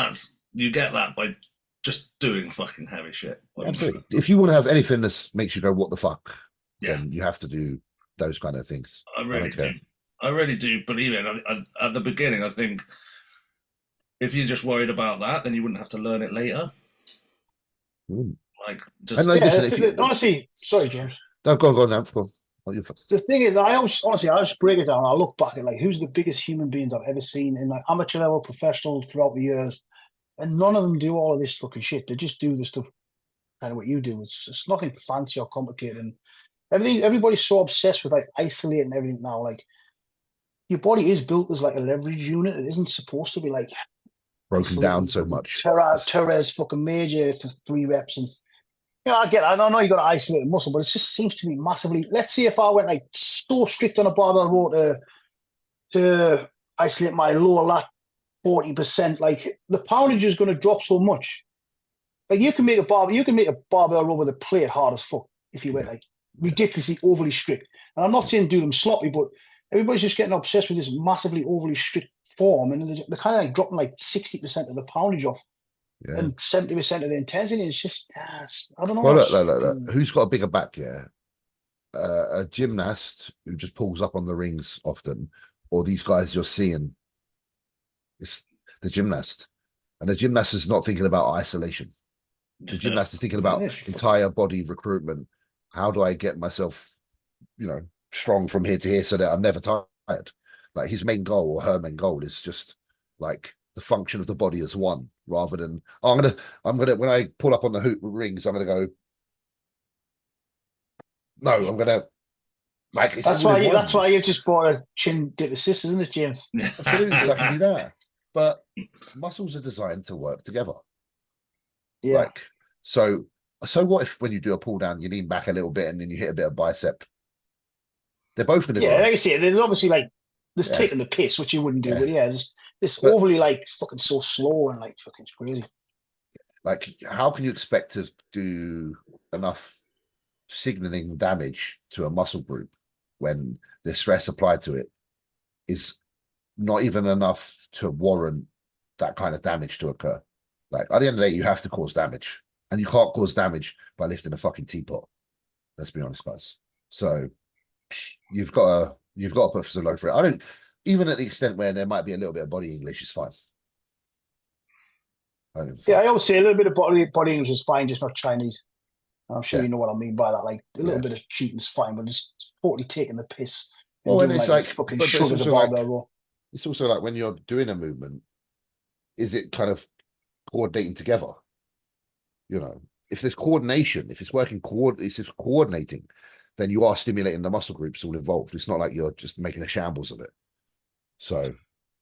you get that by just doing fucking heavy shit.
Absolutely. If you want to have anything that makes you go, what the fuck? Then you have to do those kind of things.
I really do believe it. At the beginning, I think if you're just worried about that, then you wouldn't have to learn it later. Like, just
honestly, sorry, James.
No, go on now. Go on.
The thing is, I just break it down. I look back at like who's the biggest human beings I've ever seen in like amateur level, professional throughout the years, and none of them do all of this fucking shit. They just do the stuff kind of what you do. It's nothing fancy or complicated. And Everybody's so obsessed with like isolating everything now. Like your body is built as like a leverage unit. It isn't supposed to be like
broken down so much.
Teres fucking major for 3 reps, and I know you got to isolate the muscle, but it just seems to be massively. Let's see if I went like so strict on a barbell row to isolate my lower lat 40%, like the poundage is going to drop so much. Like you can make a barbell row with a plate hard as fuck if you went like ridiculously overly strict. And I'm not saying do them sloppy, but everybody's just getting obsessed with this massively overly strict form, and they're kind of like dropping like 60% of the poundage off and 70% of the intensity. It's just, I don't know.
Well, look. Who's got a bigger back? Yeah, a gymnast who just pulls up on the rings often, or these guys you're seeing. It's the gymnast, and the gymnast is not thinking about isolation. The gymnast is thinking about entire body recruitment. How do I get myself, strong from here to here so that I'm never tired? Like his main goal or her main goal is just like the function of the body as one, rather than I'm gonna when I pull up on the hoop rings, I'm gonna go. No, I'm gonna like.
That's why you've just bought a chin dip assist, isn't it, James?
Absolutely, so I can do that. But muscles are designed to work together.
Yeah.
Like so what if when you do a pull down, you lean back a little bit and then you hit a bit of bicep? They're both going to
like I say, there's obviously like this taking the piss, which you wouldn't do, but this overly like fucking so slow and like fucking crazy.
Like, how can you expect to do enough signaling damage to a muscle group when the stress applied to it is not even enough to warrant that kind of damage to occur? Like at the end of the day, you have to cause damage, and you can't cause damage by lifting a fucking teapot. Let's be honest, guys. So you've got to put some load for it. I don't, even at the extent where there might be a little bit of body English is fine.
I always say a little bit of body English is fine, just not Chinese. I'm sure you know what I mean by that. Like a little bit of cheating is fine, but just totally taking the piss.
And well, and it's like
fucking
but
it's
also like when you're doing a movement, is it kind of coordinating together? If there's coordination, if it's coordinating, then you are stimulating the muscle groups all involved. It's not like you're just making a shambles of it. So,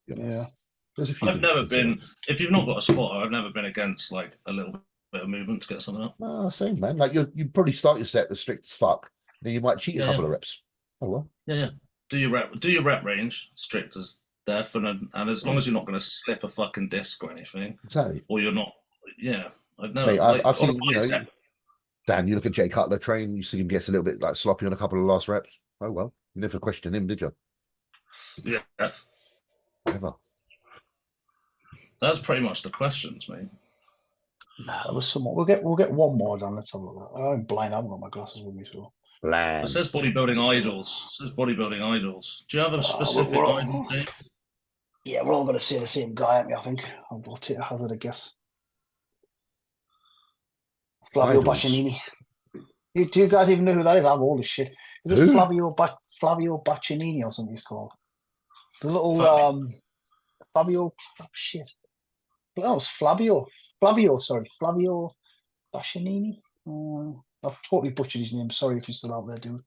there's a few.
I've never been, if you've not got a spotter, I've never been against like a little bit of movement to get something up.
Oh, same, man. Like you probably start your set as strict as fuck. Then you might cheat a couple of reps. Oh well.
Yeah. Do your rep range strict as death, and as long as you're not going to slip a fucking disc or anything,
exactly,
or you're not. Yeah, I've never.
Mate, I've seen Dan. You look at Jay Cutler train. You see him gets a little bit like sloppy on a couple of last reps. Oh well, you never questioned him, did you?
Yeah.
Never.
That's pretty much the questions, mate.
Nah, there was some more. We'll get one more done. Let's have a look. I'm blind. I haven't got my glasses with me, so.
It says bodybuilding idols. Do you have a specific idol?
Yeah, we're all going to say the same guy at me, I think. We'll take a hazard a guess. Flavio Baccianini. Do you guys even know who that is? I'm old as shit. Is it Flavio Baccianini or something he's called? The little Flavio shit. Oh, it's Flavio Baccianini. I've totally butchered his name. Sorry if he's still out there, dude.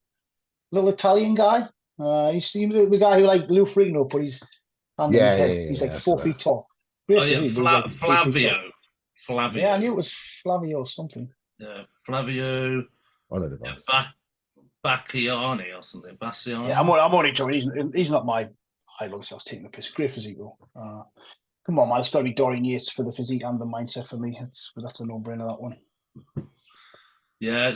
Little Italian guy. You see the guy who like Lou Ferrigno put his hand on his head. He's like 4 feet tall.
Flavio.
Yeah, I knew it was Flavio something.
Yeah, Flavio.
I don't know.
Bacciani or something. Bassiani.
Yeah, I'm only joking. He's not my idol. I was taking the piss. Great physique though. Come on, man. It's got to be Dorian Yates for the physique and the mindset for me. That's a no-brainer, that one.
Yeah,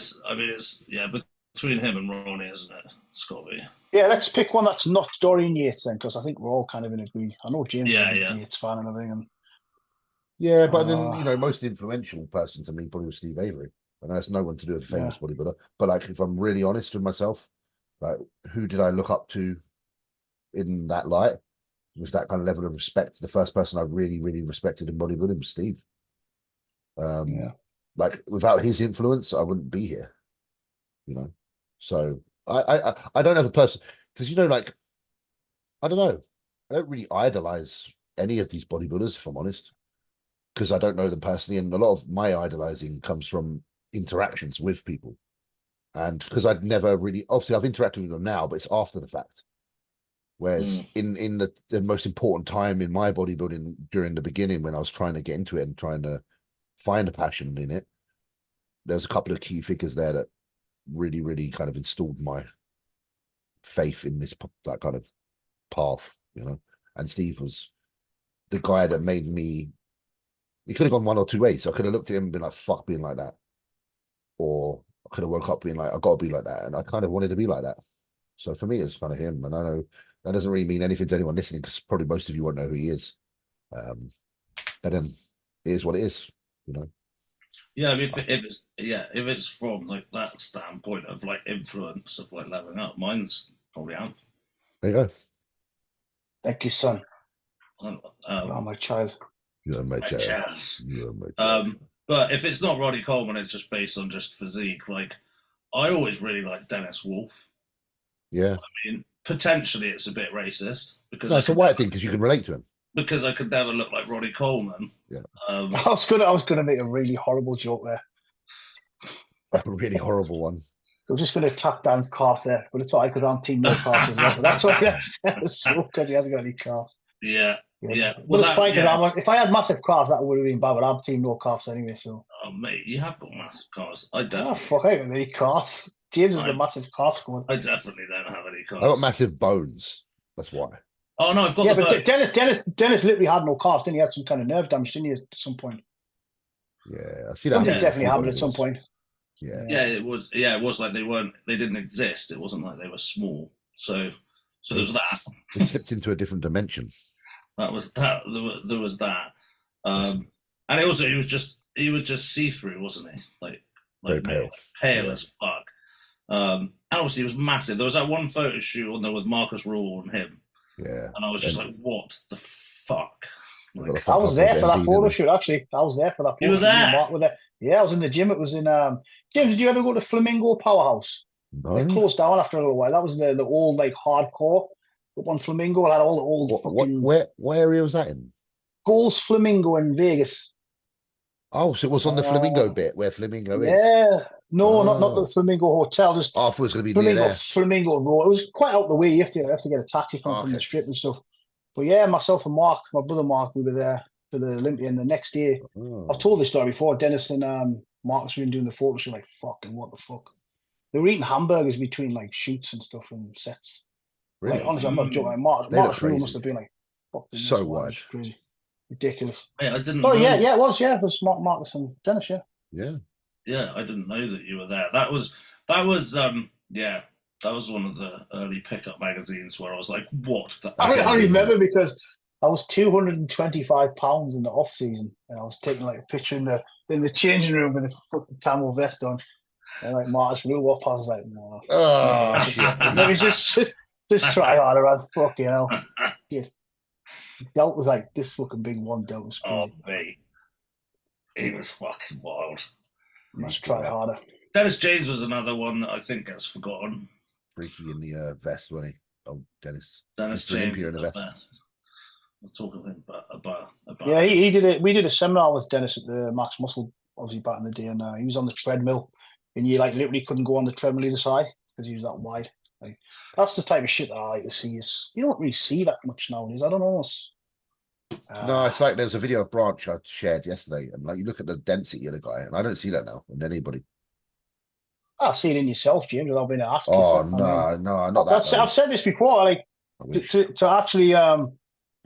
between him and Ronnie, isn't it? It's got to be.
Yeah, let's pick one that's not Dorian Yates then, because I think we're all kind of in agreement. I know James is a Yates fan and everything.
Yeah, but then most influential person to me probably was Steve Avery. And that's no one to do with a famous bodybuilder. But like, if I'm really honest with myself, like, who did I look up to in that light? With that kind of level of respect, the first person I really, really respected in bodybuilding was Steve. Like without his influence, I wouldn't be here. So I don't have a person because like I don't know. I don't really idolize any of these bodybuilders, if I'm honest, because I don't know them personally, and a lot of my idolizing comes from interactions with people. And because I'd never really, obviously I've interacted with them now, but it's after the fact. Whereas in the most important time in my bodybuilding during the beginning, when I was trying to get into it and trying to find a passion in it, there was a couple of key figures there that really, really kind of installed my faith in this, that kind of path, you know. And Steve was the guy that made me, he could have gone one or two ways. So I could have looked at him and been like, fuck being like that. Or I could have woke up being like, I gotta be like that. And I kind of wanted to be like that. So for me, it's kind of him. And I know that doesn't really mean anything to anyone listening, because probably most of you won't know who he is. But then it is what it is, you know.
Yeah, I mean, if it's from like that standpoint of like influence of like leveling up, mine's probably Anth.
There you go.
Thank you, son.
Oh,
my child.
You're my child. You're my child.
But if it's not Roddy Coleman, it's just based on just physique. Like, I always really like Dennis Wolf.
Yeah.
I mean, potentially it's a bit racist because
it's a white thing because you can relate to him.
Because I could never look like Roddy Coleman.
Yeah.
I was gonna make a really horrible joke there.
A really horrible one.
I was just going to tap Dan's calf there, but it's all right because I'm team no calves as well. But that's why that's because he hasn't got any calves.
Yeah.
But it's fine because if I had massive calves, that would have been bad. But I'm team no calves anyway. So.
Oh mate, you have got massive calves. I definitely.
Oh fuck! I don't have any calves. James has the massive calves going.
I definitely don't have any calves.
I got massive bones. That's why.
Oh no, I've got. Yeah,
but Dennis literally had no calves. Didn't he? Had some kind of nerve damage, didn't he? At some point.
Yeah, I see that.
Something definitely happened at some point.
Yeah, it was. Yeah, it was like they didn't exist. It wasn't like they were small. So there was that.
They slipped into a different dimension.
That was that. There was that. And also he was just see through, wasn't he? Like
very pale,
pale as fuck. And obviously he was massive. There was that one photo shoot on there with Marcus Rule and him.
Yeah.
And I was just like, what the fuck?
Like, I was there for that photo shoot, actually. I was there for that photo shoot.
You were there?
Mark were there. Yeah, I was in the gym. It was in James, did you ever go to Flamingo Powerhouse?
No.
It closed down after a little while. That was the old like hardcore. But one Flamingo had all the old fucking
what area was that in?
Goals Flamingo in Vegas.
Oh, so it was on the Flamingo bit where Flamingo is.
Yeah. No, not the Flamingo Hotel. Just
I thought it was going to be
Flamingo,
near there.
Flamingo Road. It was quite out the way. You have to get a taxi from the strip and stuff. But yeah, myself and Mark, my brother Mark, we were there for the Olympia. And the next day, I've told this story before. Dennis and Marcus were doing the photo shoot. Like, fucking what the fuck? They were eating hamburgers between like shoots and stuff and sets.
Really?
Like, honestly, I'm not joking. Like, Marcus Rule must have been like, fucking
so wide,
crazy, ridiculous.
Hey, I didn't.
Oh yeah, it was. Yeah, it was Marcus and Dennis. Yeah.
Yeah, I didn't know that you were there. That was that was one of the early pickup magazines where I was like, what?
I remember because I was 225 pounds in the off season, and I was taking like a picture in the changing room with a fucking camel vest on, and like Marcus Rule walked past. I was like, no.
Oh shit!
Let me just try harder. And fuck, you know. Delt was like this fucking big one. Delt was crazy.
Oh mate, he was fucking wild.
Let's try harder.
Dennis James was another one that I think gets forgotten.
Freaky in the vest, wasn't he? Oh, Dennis
James
in the vest.
We'll talk to him about.
Yeah, he did it. We did a seminar with Dennis at the Max Muscle, obviously back in the day, and he was on the treadmill, and you like literally couldn't go on the treadmill either side because he was that wide. Like, that's the type of shit that I like to see. You don't really see that much nowadays. I don't know.
No, it's like there was a video of Branch I shared yesterday, and like you look at the density of the guy, and I don't see that now in anybody.
I've seen it in yourself, James, without being asked.
Oh no, not that.
I've said this before. Like to actually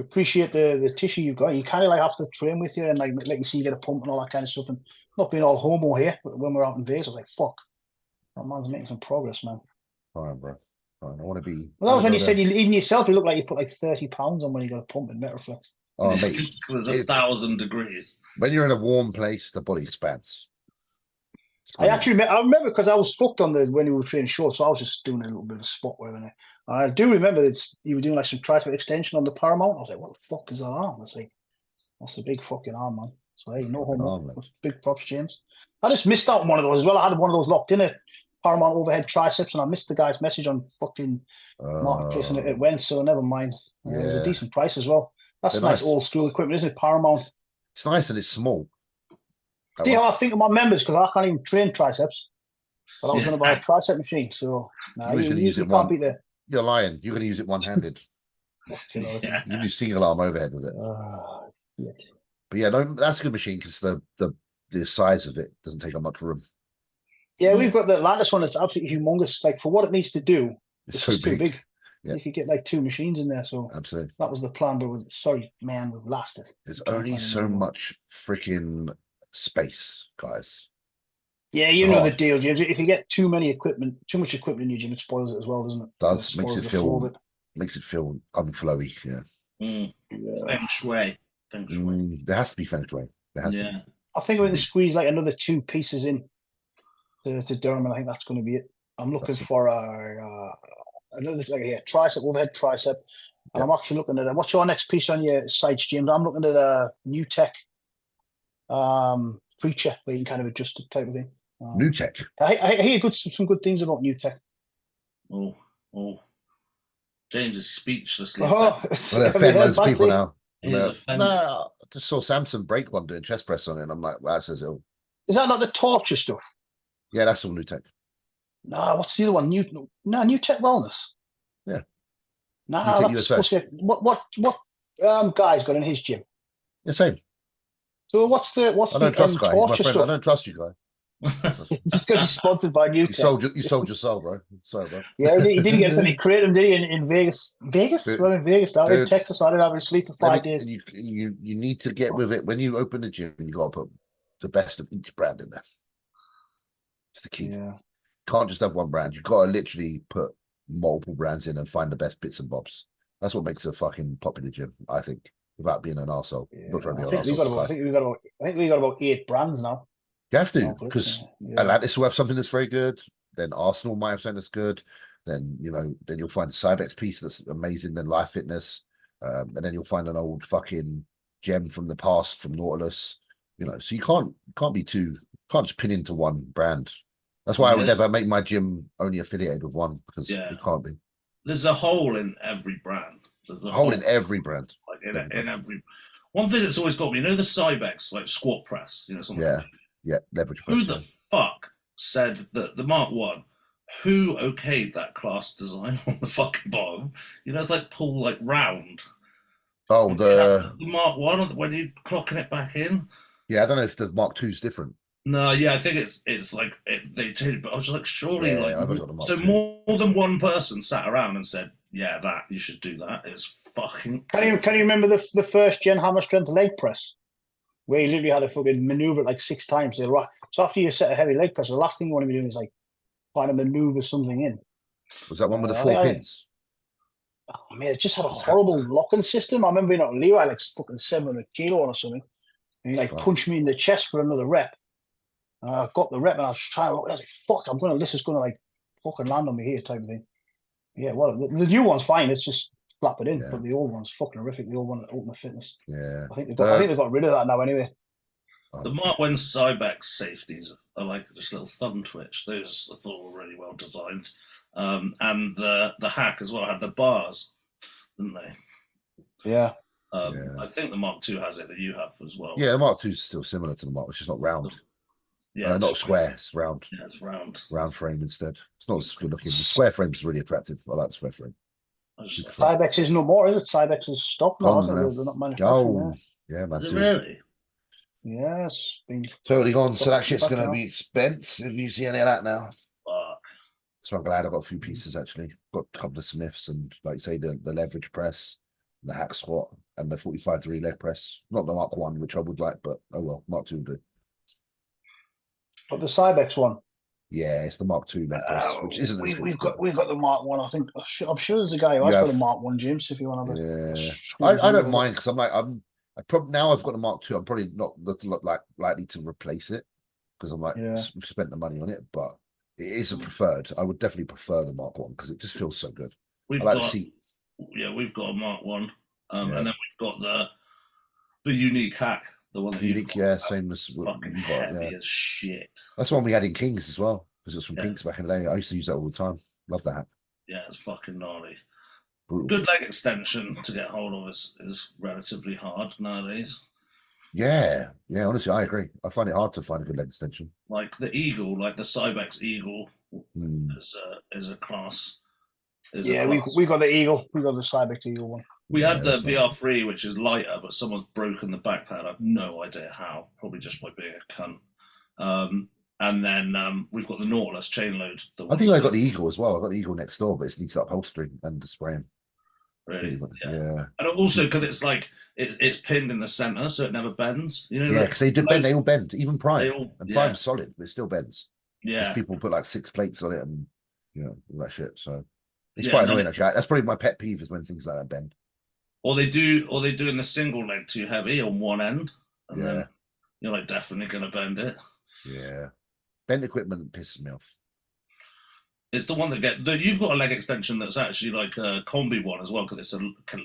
appreciate the tissue you've got, you kind of like have to train with you and like let you see you get a pump and all that kind of stuff. And not being all homo here, but when we're out in Vegas, I was like, fuck, that man's making some progress, man.
All right, bro. I want to be.
Well, that was when you said even yourself, you looked like you put like 30 pounds on when you got a pump in Metroflex.
Oh, mate,
it was 1,000 degrees.
When you're in a warm place, the body expands.
I remember because I was fucked on when you were training short, so I was just doing a little bit of a spot wear. And I do remember that you were doing like some tricep extension on the Paramount. I was like, what the fuck is that arm? I was like, that's a big fucking arm, man. So hey, no homo. Big props, James. I just missed out on one of those as well. I had one of those locked in at Paramount overhead triceps, and I missed the guy's message on fucking Marketplace, and it went. So never mind. It was a decent price as well. That's nice old school equipment, isn't it? Paramount.
It's nice and it's small.
See how I think of my members, because I can't even train triceps. But I was going to buy a tricep machine, so nah,
You're
you,
gonna
you,
use
you
it
can't
one.
beat the.
You're lying. You're gonna use it one-handed.
Fucking hell,
Yeah.
You do single arm overhead with it.
shit.
But yeah, no, that's a good machine because the size of it doesn't take up much room.
Yeah, we've got the lattice one. It's absolutely humongous. Like for what it needs to do,
It's
it's
so
just too big.
Yeah.
You could get like 2 machines in there. So
Absolutely.
that was the plan. But sorry, man, we've lasted.
There's only so much freaking space, guys.
Yeah,
It's
you know
hard.
the deal, James. If you get too much equipment in your gym, it spoils it as well, doesn't it?
Does
Makes it
feel unflowy. Yeah.
Feng shui.
There has to be feng shui. There has to be.
I think we can squeeze like another 2 pieces in to Durham, and I think that's going to be it. I'm looking for another tricep, overhead tricep, and I'm actually looking at what's your next piece on your sites, James? I'm looking at a new tech preacher where you can kind of adjust it type of thing.
New tech.
I hear some good things about new tech.
Oh, James is speechlessly
Well, they're offending loads of people now.
No,
I just saw Samson break one doing chest press on it, and I'm like, well, that says it all.
Is that not the torture stuff?
Yeah, that's all new tech.
Nah, what's the other one? New tech wellness.
Yeah.
Nah, that's supposed to get what guy's got in his gym?
Yeah, same.
So what's the
I don't trust guy. He's my friend.
Stuff?
I don't trust you, guy.
Just because he's sponsored by New Tech.
You sold your soul, bro. Sorry, bro.
Yeah, he didn't get us any credit, did he? In Vegas, well, in Vegas now. In Texas, I didn't have any sleep for 5 days.
You need to get with it when you open the gym. You got to put the best of each brand in there. It's the key.
Yeah.
Can't just have one brand. You got to literally put multiple brands in and find the best bits and bobs. That's what makes a fucking popular gym, I think, without being an arsehole.
Yeah.
Not trying to be
I
an
think we got about 8 brands now.
You have to, because Atlantis will have something that's very good. Then Arsenal might have something that's good. Then then you'll find a Cybex piece that's amazing. Then Life Fitness, and then you'll find an old fucking gem from the past from Nautilus. So you can't just pin into one brand. That's why I would never make my gym only affiliated with one, because it can't be.
There's a hole in every brand.
There's a hole in every brand.
Like in every. One thing that's always got me, the Cybex, like squat press, something.
Yeah. Yeah, leverage press.
Who the fuck said that the Mark 1? Who okayed that class design on the fucking bottom? It's like pull like round.
Oh, the
Mark 1 when you're clocking it back in.
Yeah, I don't know if the Mark 2 is different.
No, yeah, I think it's like they changed, but I was like, surely,
I've got the Mark
so
2.
more than one person sat around and said, yeah, that you should do that. It's fucking.
Can you remember the first gen hammer strength leg press? Where you literally had to fucking maneuver it like 6 times. So after you set a heavy leg press, the last thing you want to be doing is like trying to maneuver something in.
Was that one with the 4 pins?
Oh man, it just had a horrible locking system. I remember being at Levi like fucking 700 kilo or something. And he like punched me in the chest for another rep. I got the rep and I was trying to look. I was like, fuck, this is gonna like fucking land on me here type of thing. Yeah, well, the new one's fine. It's just slap it in, but the old one's fucking horrific. The old one at Ultimate Fitness.
Yeah,
I think they got rid of that now anyway.
The Mark 1 Cybex safeties are like just little thumb twitch. Those I thought were really well designed, and the hack as well had the bars, didn't they?
Yeah.
I think the Mark 2 has it that you have as well.
Yeah, the Mark 2 is still similar to the Mark, which is not round.
Yeah,
not square. It's round.
Yeah, it's round.
Round frame instead. It's not as good looking. The square frame is really attractive. I like the square frame.
Cybex is no more, is it? Cybex is stopped now, isn't it? They're not manufacturing.
Yeah, man.
Is it really?
Yes.
Totally gone. So that shit's going to be expensive if you see any of that now.
Fuck.
So I'm glad I got a few pieces actually. Got a couple of Smiths and, like you say, the leverage press, the hack squat, and the 45-3 leg press. Not the Mark 1, which I would like, but oh well, Mark 2 will do.
But the Cybex one.
Yeah, it's the Mark 2 leg press, which isn't.
We've got the Mark 1. I think I'm sure there's a guy who has got a Mark 1, James. If you want to have
I don't mind because I probably now I've got a Mark 2. I'm probably not like likely to replace it because I'm like we've spent the money on it, but it is a preferred. I would definitely prefer the Mark 1 because it just feels so good.
We've got a Mark 1, and then we've got the unique hack. The one that
unique, same as what you got.
Heavy as shit.
That's the one we had in Kings as well, because it was from Kings back in the day. I used to use that all the time. Love that hack.
Yeah, it's fucking gnarly.
Brutal.
Good leg extension to get hold of is relatively hard nowadays.
Yeah, yeah. Honestly, I agree. I find it hard to find a good leg extension.
Like the Eagle, like the Cybex Eagle,
Hmm.
is a class. Is a
Yeah,
class.
we got the Eagle. We got the Cybex Eagle one.
We
Yeah,
had the
that's nice.
VR3, which is lighter, but someone's broken the back pad. I've no idea how. Probably just by being a cunt. And then we've got the Nautilus chain load. The
I
one
think
with
I got the Eagle as well. I got the Eagle next door, but it needs upholstering and the spraying.
really,
Yeah.
And also because it's like it's pinned in the center, so it never bends. You know,
Yeah,
like,
because they do bend. They all bend. Even Prime.
they all,
And
yeah,
Prime's solid, but it still bends. Because
yeah,
people put like 6 plates on it and all that shit. So it's
yeah.
quite
And then
annoying actually. That's probably my pet peeve is when things like that bend.
or they do in the single leg too heavy on one end, and
Yeah.
then you're like definitely gonna bend it.
Yeah. Bent equipment pisses me off.
It's the one that you've got a leg extension that's actually like a combi one as well, because it's a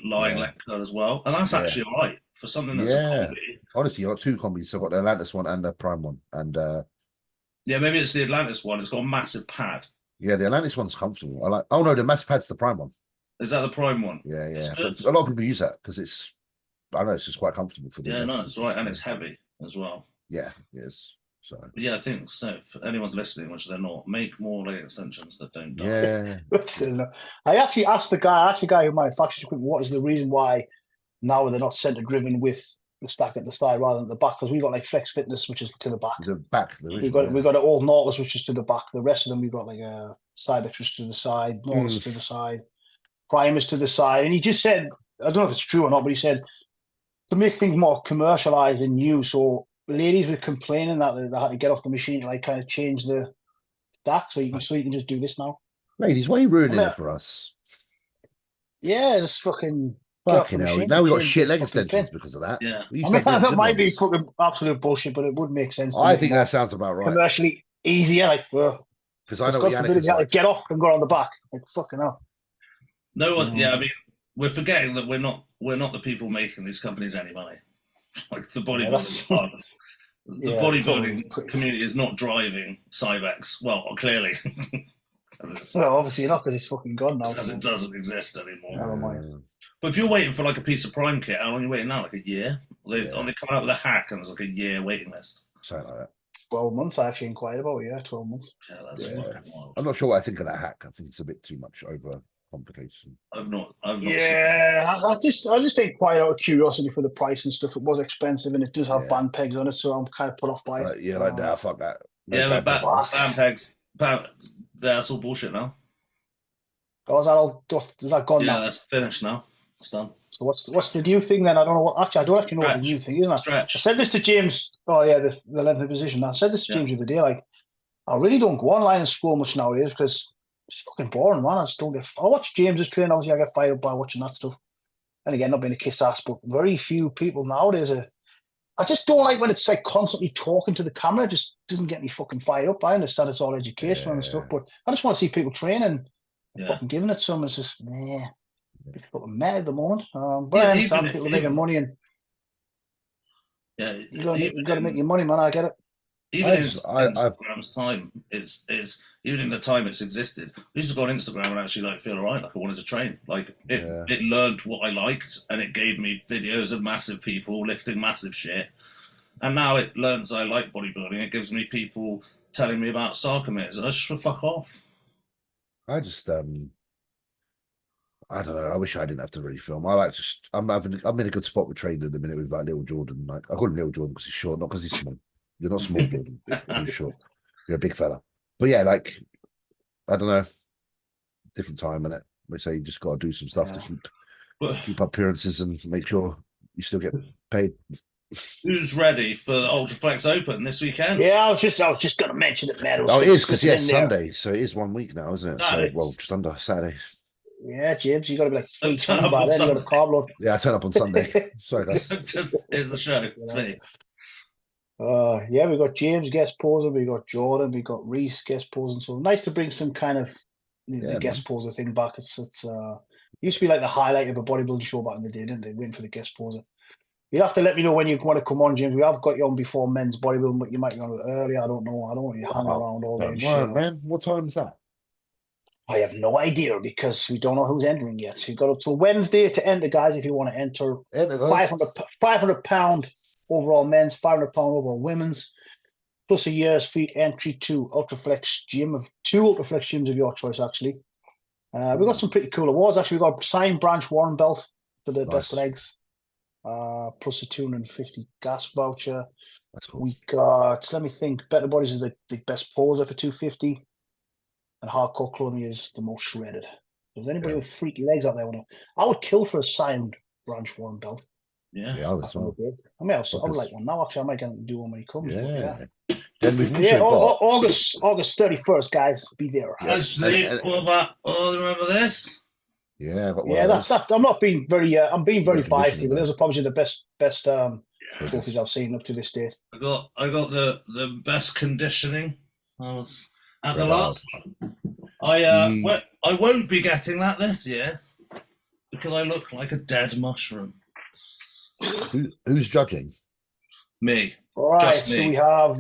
lying
Yeah.
leg curl as well, and that's
Yeah.
actually all right for something that's a
Yeah.
combi.
Honestly, you got 2 combis. So I've got the Atlantis one and the Prime one. And
Yeah, maybe it's the Atlantis one. It's got a massive pad.
yeah, the Atlantis one's comfortable. I like. Oh no, the mass pad's the Prime one.
Is that the Prime one?
Yeah,
It's
yeah.
good.
But a lot of people use that because it's. I know it's just quite comfortable for the.
Yeah, no,
legs.
it's right, and it's heavy as well.
Yeah, it is. So
But yeah, I think so. If anyone's listening, which they're not, make more leg extensions that don't die.
yeah,
But still, no. I actually asked the guy who manufactures equipment, what is the reason why now they're not center driven with the stack at the side rather than the back? Because we got like Flex Fitness, which is to the back.
the back. The
We
original,
got an old Nautilus, which is to the back. The rest of them we got like a Cybex, which is to the side, Nautilus to the side, Primus to the side. And he just said, I don't know if it's true or not, but he said to make things more commercialized and new. So ladies were complaining that they had to get off the machine to like kind of change the stack so you can just do this now.
Ladies, why are you ruining
I mean,
it for us?
Yeah, just fucking get off
Fucking
the
hell!
machine.
Now we got
change
shit
the
leg
fucking
extensions
pin.
because of that.
Yeah.
We
I
used
mean,
to have really
that
good
might be
ones.
fucking absolute bullshit, but it would make sense. To
I
make it
think
more
that sounds about right
commercially easier. Like,
because I know
God
what
forbid
Yannick
if
is
you had to
like.
get off and go on the back. Like, fucking hell.
No one.
Mm.
Yeah, I mean, we're forgetting that we're not the people making these companies any money. Like the bodybuilding part. The bodybuilding community is not driving Cybex. Well, clearly.
Well, obviously not because it's fucking gone now.
Because it doesn't exist anymore.
Never mind.
But if you're waiting for like a piece of Prime kit, how long are you waiting now? Like a year? Are they coming out with a hack and there's like a year waiting list?
Something like that.
12 months I actually inquired about. Yeah, 12 months.
Yeah, that's fucking wild.
I'm not sure what I think of that hack. I think it's a bit too much over complication.
I've not
Yeah, I just inquired out of curiosity for the price and stuff. It was expensive and it does have band pegs on it, so I'm kind of put off by it.
Yeah, like nah, fuck that. No
yeah, but
band
pegs. That's all bullshit now.
Oh, is that gone now?
Yeah, that's finished now. It's done.
So what's the new thing then? I don't know what. Actually, I don't actually know what the new thing is.
Stretch.
I said this to James. Oh yeah, the length of position. I said this to James the other day. Like, I really don't go online and scroll much nowadays because it's fucking boring, man. I just don't get. I watch James's train. Obviously, I get fired up by watching that stuff. And again, not being a kiss ass, but very few people nowadays are. I just don't like when it's like constantly talking to the camera. It just doesn't get me fucking fired up. I understand it's all educational and stuff, but I just want to see people training. Fucking giving it some, it's just it's fucking mad at the moment. But I understand people making money and you got to make your money, man. I get it.
Even in Instagram's time, it's even in the time it's existed. I used to go on Instagram and actually like feel alright, like I wanted to train. Like it learned what I liked and it gave me videos of massive people lifting massive shit. And now it learns I like bodybuilding. It gives me people telling me about sarcomeres. I just fuck off.
I just I don't know. I wish I didn't have to really film. I like just I'm in a good spot with training at the minute with like little Jordan. Like I call him little Jordan because he's short, not because he's small. You're not small, Jordan. You're short. You're a big fella. But yeah, like I don't know. Different time in it. They say you just got to do some stuff to keep appearances and make sure you still get paid.
Who's ready for the UltraFlex Open this weekend?
Yeah, I was just going to mention it, man.
Oh, it is because it's Sunday, so it is 1 week now, isn't it?
So,
well, just under Saturday.
Yeah, James, you got to be like 3:20 by then. You got a carb load.
Yeah, I turn up on Sunday. Sorry, guys.
Here's the show. It's me.
Yeah, we got James guest posing, we got Jordan, we got Reese guest posing. So nice to bring some kind of the guest poser thing back. It's used to be like the highlight of a bodybuilding show back in the day, didn't they? Waiting for the guest poser. You'll have to let me know when you want to come on, James. We have got you on before men's bodybuilding, but you might be on early. I don't know. I don't want you hanging around all day.
Man, what time is that?
I have no idea because we don't know who's entering yet. So you've got up till Wednesday to enter, guys. If you want to enter, £500 overall men's, £500 overall women's, plus a year's free entry to UltraFlex gym of 2 UltraFlex gyms of your choice, actually. We've got some pretty cool awards, actually. We've got signed Branch Warren belt for the best legs, plus a 250 gas voucher.
That's cool.
We got, let me think, Better Bodies is the best poser for 250, and Hardcore Clothing is the most shredded. If there's anybody with freaky legs out there, I would kill for a signed Branch Warren belt.
Yeah,
I would as well.
I mean, I would like one now. Actually, I might get him to do one when he comes.
Yeah.
But
Then we've also got
August 31st, guys. Be there.
Actually, what about? Oh, remember this?
Yeah,
that's. I'm not being very. I'm being very biased here, but
though.
those are probably the best trophies I've seen up to this date.
I got the best conditioning. I was at the last one. I won't be getting that this year because I look like a dead mushroom.
Who's judging?
Me.
All right,
Just me.
so we have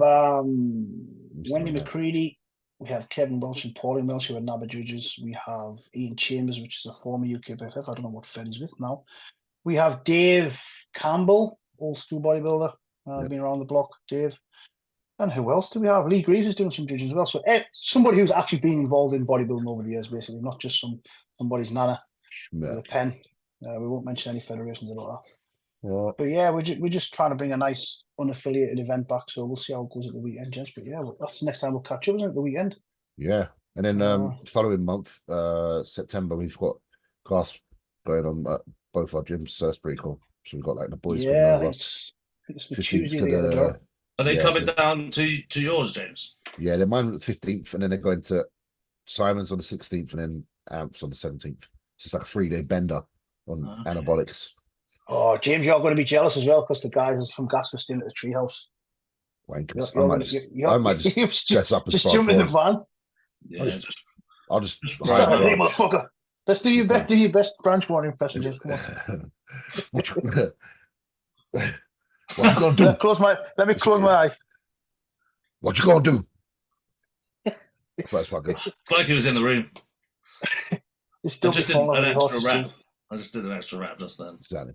Wendy McCready, we have Kevin Welch and Pauline Welch, who are NABA judges. We have Ian Chambers, which is a former UKBFF. I don't know what Fed he's with now. We have Dave Campbell, old school bodybuilder, been around the block, Dave. And who else do we have? Lee Greaves is doing some judging as well. So somebody who's actually been involved in bodybuilding over the years, basically, not just somebody's nana with a pen. We won't mention any federations and all that.
Yeah.
But yeah, we're just trying to bring a nice unaffiliated event back. So we'll see how it goes at the weekend, gents. But yeah, that's the next time we'll catch up, isn't it? The weekend.
Yeah. And then following month, September, we've got class going on at both our gyms. So that's pretty cool. So we've got like the boys coming over.
I think it's the Tuesday the other day.
Are they coming down to yours, James?
Yeah, they're mine on the 15th, and then they're going to Simon's on the 16th, and then Amps on the 17th. So it's like a 3-day bender on anabolics.
Oh, James, you're going to be jealous as well because the guys from Gasper staying at the treehouse.
Wankers. I might just dress up as
just jump in the van.
Yeah,
I'll just
hey, motherfucker. Let's do your best Branch Warren impression, James. Come on.
What you gonna do?
Let me close my eyes.
What you gonna do? That's fucking.
It's like he was in the room. I just did an extra rap. Just then.
Exactly.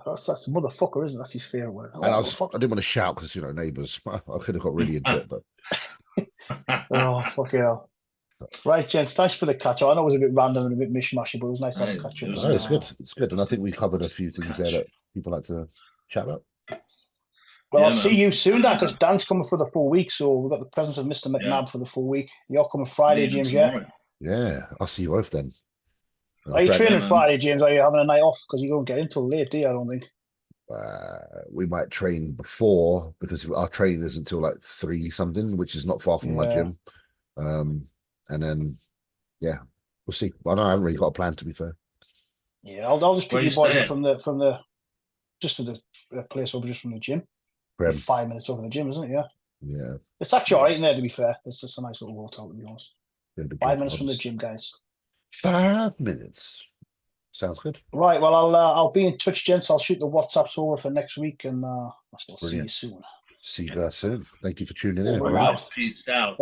That's the motherfucker, isn't it? That's his favorite word.
And I didn't want to shout because neighbours. I could have got really into it, but
oh fuck hell. Right, gents, thanks for the catch up. I know it was a bit random and a bit mishmashy, but it was nice to have a catch up.
No, it's good. It's good, and I think we covered a few things there that people like to chat about.
Well, I'll see you soon, Dan, because Dan's coming for the full week, so we've got the presence of Mr. McNabb for the full week. You're coming Friday, James,
Yeah, I'll see you both then.
Are you training Friday, James? Or are you having a night off? Because you don't get in till late, do you? I don't think.
We might train before because our training is until like 3 something, which is not far from my gym. And then, we'll see. I haven't really got a plan, to be fair.
Yeah, I'll just pick your boys from the just to the place over just from the gym. 5 minutes over the gym, isn't it? Yeah.
Yeah.
It's actually all right in there, to be fair. It's just a nice little hotel, to be honest. 5 minutes from the gym, guys.
5 minutes. Sounds good.
Right. Well, I'll be in touch, gents. I'll shoot the WhatsApps over for next week, and I'll see you soon.
See you guys soon. Thank you for tuning in.
Peace out.